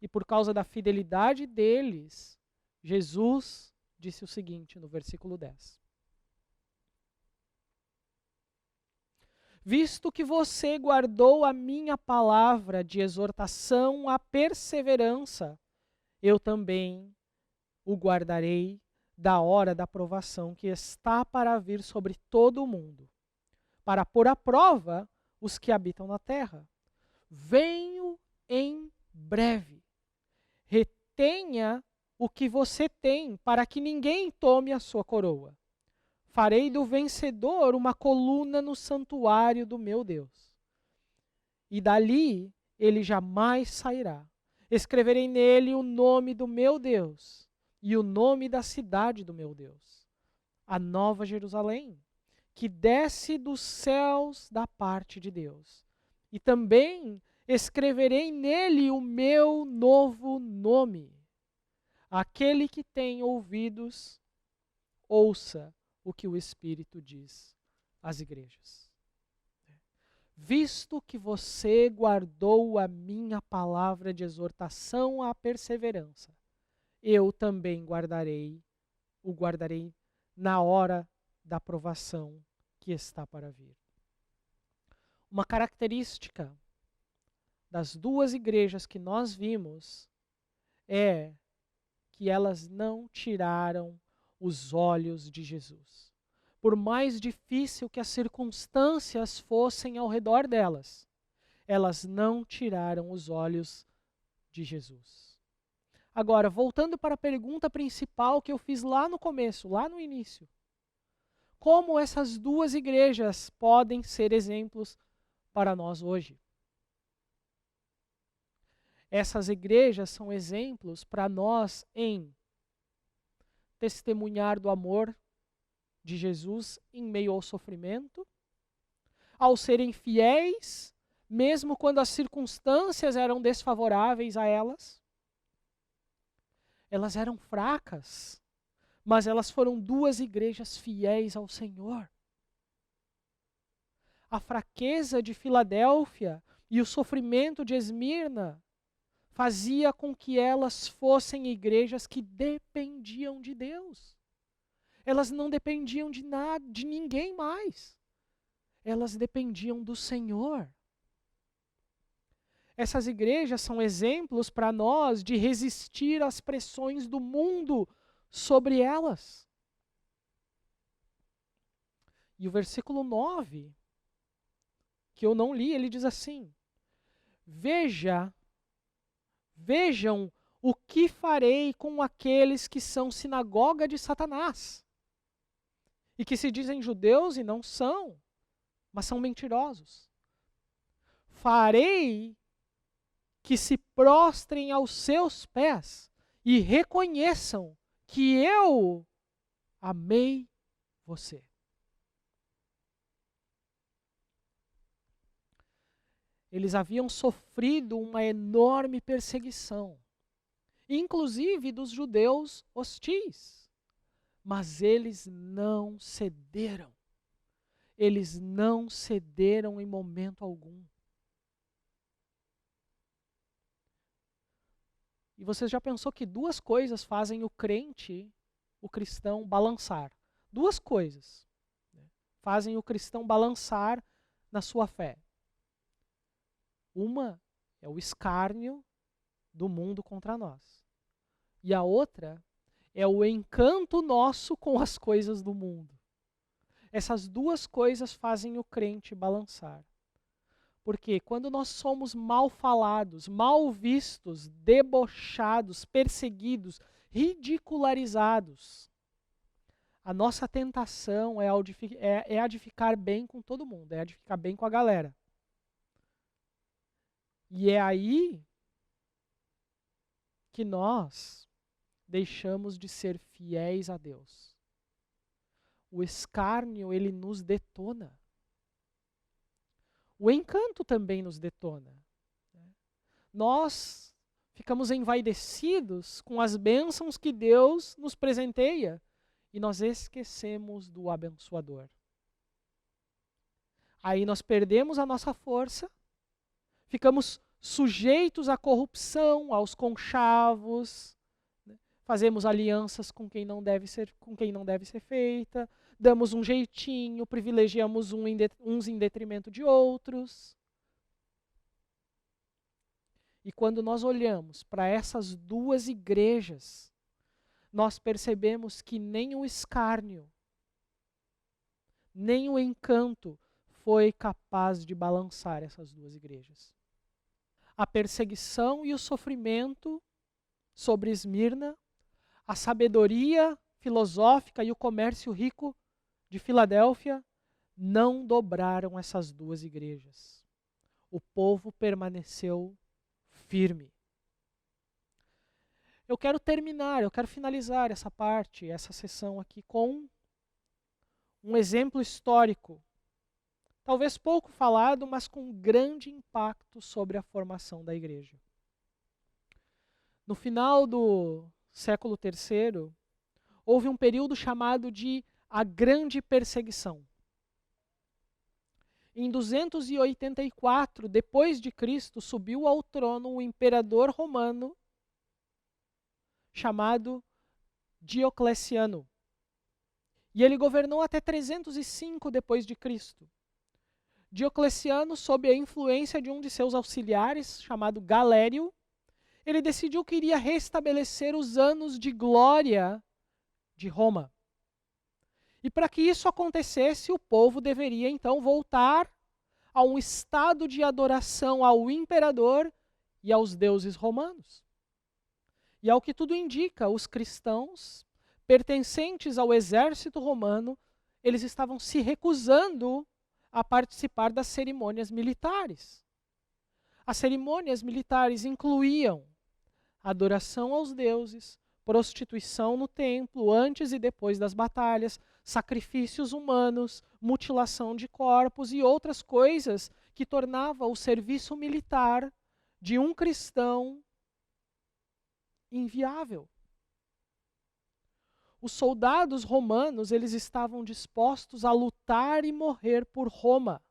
E por causa da fidelidade deles, Jesus disse o seguinte no versículo 10. Visto que você guardou a minha palavra de exortação à perseverança, eu também o guardarei da hora da provação que está para vir sobre todo o mundo, para pôr à prova os que habitam na terra. Venho em breve. Retenha o que você tem, para que ninguém tome a sua coroa. Farei do vencedor uma coluna no santuário do meu Deus. E dali ele jamais sairá. Escreverei nele o nome do meu Deus e o nome da cidade do meu Deus, a Nova Jerusalém, que desce dos céus da parte de Deus. E também escreverei nele o meu novo nome. Aquele que tem ouvidos, ouça o que o Espírito diz às igrejas. Visto que você guardou a minha palavra de exortação à perseverança, eu também o guardarei na hora da provação que está para vir. Uma característica das duas igrejas que nós vimos é que elas não tiraram os olhos de Jesus. Por mais difícil que as circunstâncias fossem ao redor delas, elas não tiraram os olhos de Jesus. Agora, voltando para a pergunta principal que eu fiz lá no começo, lá no início. Como essas duas igrejas podem ser exemplos para nós hoje? Essas igrejas são exemplos para nós em testemunhar do amor de Jesus em meio ao sofrimento, ao serem fiéis, mesmo quando as circunstâncias eram desfavoráveis a elas. Elas eram fracas, mas elas foram duas igrejas fiéis ao Senhor. A fraqueza de Filadélfia e o sofrimento de Esmirna fazia com que elas fossem igrejas que dependiam de Deus. Elas não dependiam de nada, de ninguém mais. Elas dependiam do Senhor. Essas igrejas são exemplos para nós de resistir às pressões do mundo sobre elas. E o versículo 9, que eu não li, ele diz assim: Vejam o que farei com aqueles que são sinagoga de Satanás e que se dizem judeus e não são, mas são mentirosos. Farei que se prostrem aos seus pés e reconheçam que eu amei você. Eles haviam sofrido uma enorme perseguição, inclusive dos judeus hostis, mas eles não cederam. eles não cederam em momento algum. E você já pensou que duas coisas fazem o crente, o cristão, balançar? Duas coisas, né, fazem o cristão balançar na sua fé. Uma é o escárnio do mundo contra nós. E a outra é o encanto nosso com as coisas do mundo. Essas duas coisas fazem o crente balançar. Porque quando nós somos mal falados, mal vistos, debochados, perseguidos, ridicularizados, a nossa tentação é a de ficar bem com todo mundo, é a de ficar bem com a galera. E é aí que nós deixamos de ser fiéis a Deus. O escárnio, ele nos detona. O encanto também nos detona. Nós ficamos envaidecidos com as bênçãos que Deus nos presenteia e nós esquecemos do abençoador. Aí nós perdemos a nossa força, ficamos sujeitos à corrupção, aos conchavos, né? Fazemos alianças com quem não deve ser feita, damos um jeitinho, privilegiamos uns em detrimento de outros. E quando nós olhamos para essas duas igrejas, nós percebemos que nem o escárnio, nem o encanto foi capaz de balançar essas duas igrejas. A perseguição e o sofrimento sobre Esmirna, a sabedoria filosófica e o comércio rico de Filadélfia não dobraram essas duas igrejas. O povo permaneceu firme. Eu quero finalizar essa parte, essa sessão aqui com um exemplo histórico, talvez pouco falado, mas com grande impacto sobre a formação da igreja. No final do século III, houve um período chamado de a Grande Perseguição. Em 284 depois de Cristo, subiu ao trono o imperador romano chamado Diocleciano. E ele governou até 305 depois de Cristo. Diocleciano, sob a influência de um de seus auxiliares, chamado Galério, ele decidiu que iria restabelecer os anos de glória de Roma. E para que isso acontecesse, o povo deveria então voltar a um estado de adoração ao imperador e aos deuses romanos. E ao que tudo indica, os cristãos, pertencentes ao exército romano, eles estavam se recusando a participar das cerimônias militares. As cerimônias militares incluíam adoração aos deuses, prostituição no templo antes e depois das batalhas, sacrifícios humanos, mutilação de corpos e outras coisas que tornavam o serviço militar de um cristão inviável. Os soldados romanos, eles estavam dispostos a lutar e morrer por Roma,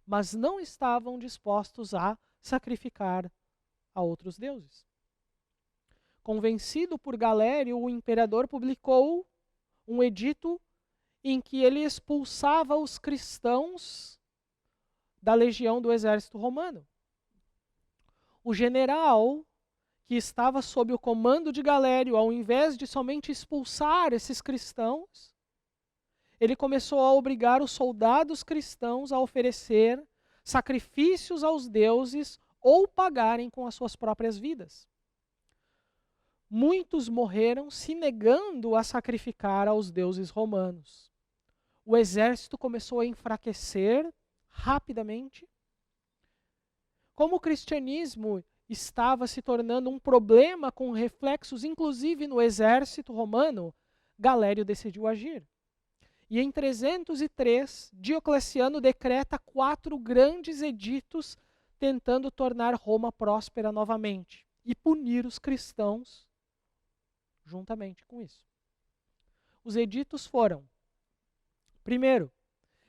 mas não estavam dispostos a sacrificar a outros deuses. Convencido por Galério, o imperador publicou um edito em que ele expulsava os cristãos da legião do exército romano. O general que estava sob o comando de Galério, ao invés de somente expulsar esses cristãos, ele começou a obrigar os soldados cristãos a oferecer sacrifícios aos deuses ou pagarem com as suas próprias vidas. Muitos morreram se negando a sacrificar aos deuses romanos. O exército começou a enfraquecer rapidamente. Como o cristianismo estava se tornando um problema com reflexos, inclusive no exército romano, Galério decidiu agir. E em 303, Diocleciano decreta 4 grandes editos tentando tornar Roma próspera novamente e punir os cristãos juntamente com isso. Os editos foram: primeiro,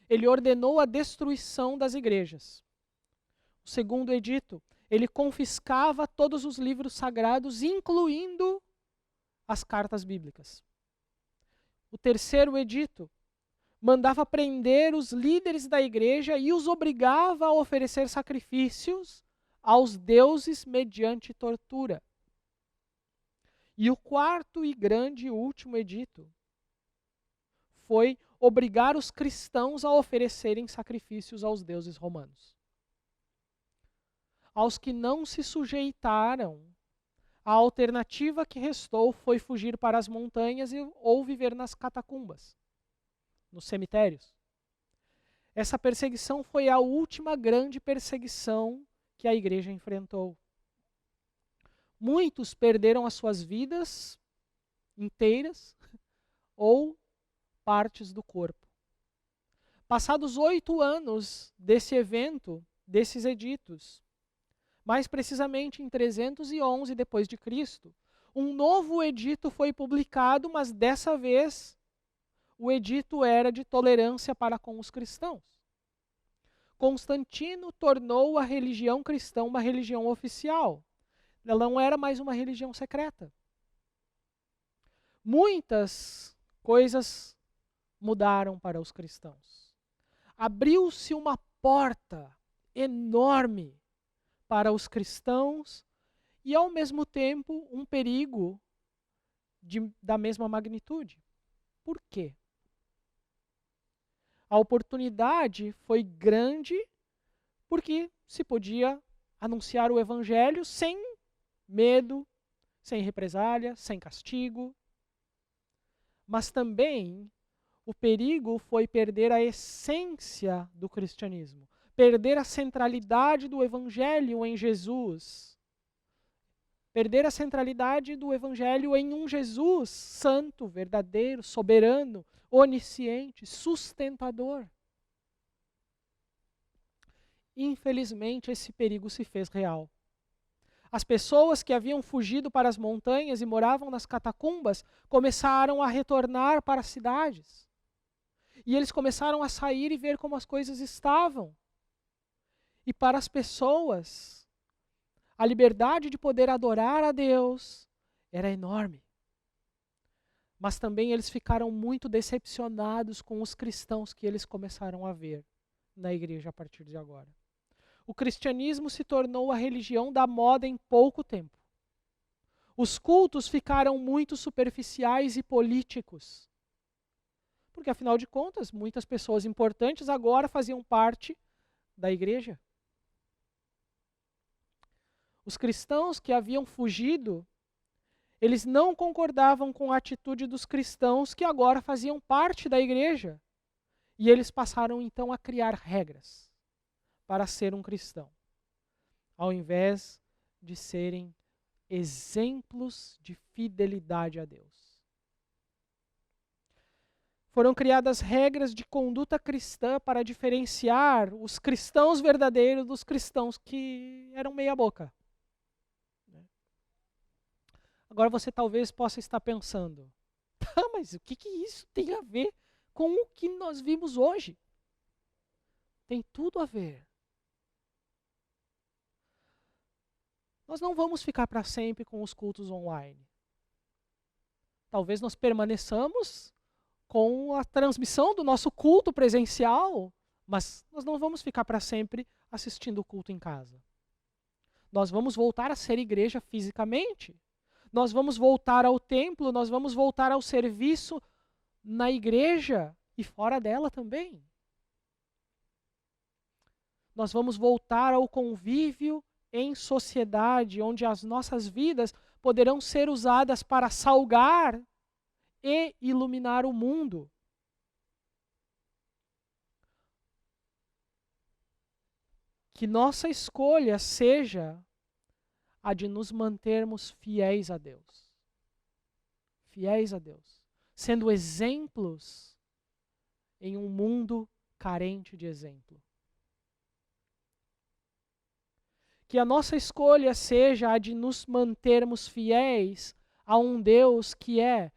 ele ordenou a destruição das igrejas. O segundo edito, ele confiscava todos os livros sagrados, incluindo as cartas bíblicas. O terceiro edito mandava prender os líderes da igreja e os obrigava a oferecer sacrifícios aos deuses mediante tortura. E o quarto e grande e último edito foi obrigar os cristãos a oferecerem sacrifícios aos deuses romanos. Aos que não se sujeitaram, a alternativa que restou foi fugir para as montanhas ou viver nas catacumbas, nos cemitérios. Essa perseguição foi a última grande perseguição que a igreja enfrentou. Muitos perderam as suas vidas inteiras ou partes do corpo. Passados 8 anos desse evento, desses editos, mais precisamente em 311 depois de Cristo, um novo edito foi publicado, mas dessa vez o edito era de tolerância para com os cristãos. Constantino tornou a religião cristã uma religião oficial. Ela não era mais uma religião secreta. Muitas coisas mudaram para os cristãos. Abriu-se uma porta enorme para os cristãos e, ao mesmo tempo, um perigo da mesma magnitude. Por quê? A oportunidade foi grande porque se podia anunciar o evangelho sem medo, sem represália, sem castigo. Mas também o perigo foi perder a essência do cristianismo, perder a centralidade do evangelho em Jesus, perder a centralidade do evangelho em um Jesus santo, verdadeiro, soberano, onisciente, sustentador. Infelizmente, esse perigo se fez real. As pessoas que haviam fugido para as montanhas e moravam nas catacumbas começaram a retornar para as cidades. E eles começaram a sair e ver como as coisas estavam. E para as pessoas, a liberdade de poder adorar a Deus era enorme. Mas também eles ficaram muito decepcionados com os cristãos que eles começaram a ver na igreja a partir de agora. O cristianismo se tornou a religião da moda em pouco tempo. Os cultos ficaram muito superficiais e políticos. Porque, afinal de contas, muitas pessoas importantes agora faziam parte da igreja. Os cristãos que haviam fugido, eles não concordavam com a atitude dos cristãos que agora faziam parte da igreja. E eles passaram então a criar regras para ser um cristão, ao invés de serem exemplos de fidelidade a Deus. Foram criadas regras de conduta cristã para diferenciar os cristãos verdadeiros dos cristãos que eram meia boca. Agora você talvez possa estar pensando, mas o que isso tem a ver com o que nós vimos hoje? Tem tudo a ver. Nós não vamos ficar para sempre com os cultos online. Talvez nós permaneçamos com a transmissão do nosso culto presencial, mas nós não vamos ficar para sempre assistindo o culto em casa. Nós vamos voltar a ser igreja fisicamente. Nós vamos voltar ao templo, nós vamos voltar ao serviço na igreja e fora dela também. Nós vamos voltar ao convívio em sociedade, onde as nossas vidas poderão ser usadas para salgar e iluminar o mundo. Que nossa escolha seja a de nos mantermos fiéis a Deus. Fiéis a Deus. Sendo exemplos em um mundo carente de exemplo. Que a nossa escolha seja a de nos mantermos fiéis a um Deus que é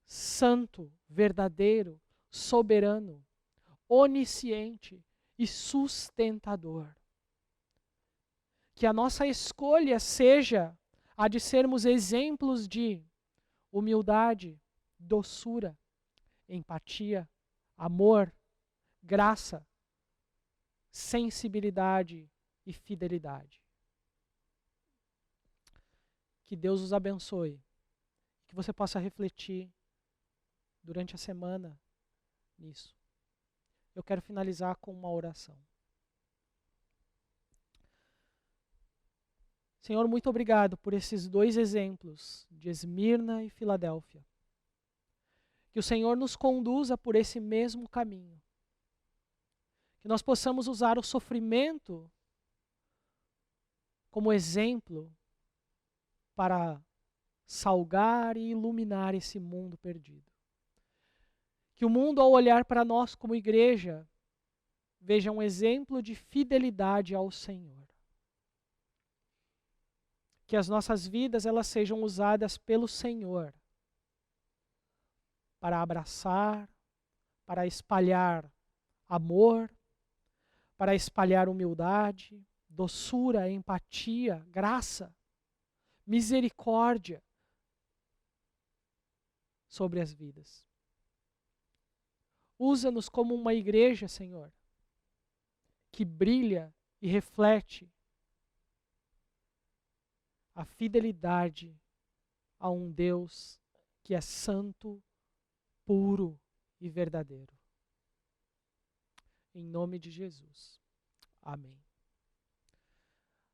santo, verdadeiro, soberano, onisciente e sustentador. Que a nossa escolha seja a de sermos exemplos de humildade, doçura, empatia, amor, graça, sensibilidade e fidelidade. Que Deus os abençoe. Que você possa refletir durante a semana nisso. Eu quero finalizar com uma oração. Senhor, muito obrigado por esses 2 exemplos de Esmirna e Filadélfia. Que o Senhor nos conduza por esse mesmo caminho. Que nós possamos usar o sofrimento como exemplo para salgar e iluminar esse mundo perdido. Que o mundo, ao olhar para nós como igreja, veja um exemplo de fidelidade ao Senhor. Que as nossas vidas elas sejam usadas pelo Senhor para abraçar, para espalhar amor, para espalhar humildade, doçura, empatia, graça, misericórdia sobre as vidas. Usa-nos como uma igreja, Senhor, que brilha e reflete a fidelidade a um Deus que é santo, puro e verdadeiro. Em nome de Jesus. Amém.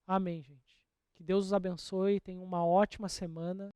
Amém, gente. Que Deus os abençoe, tenham uma ótima semana.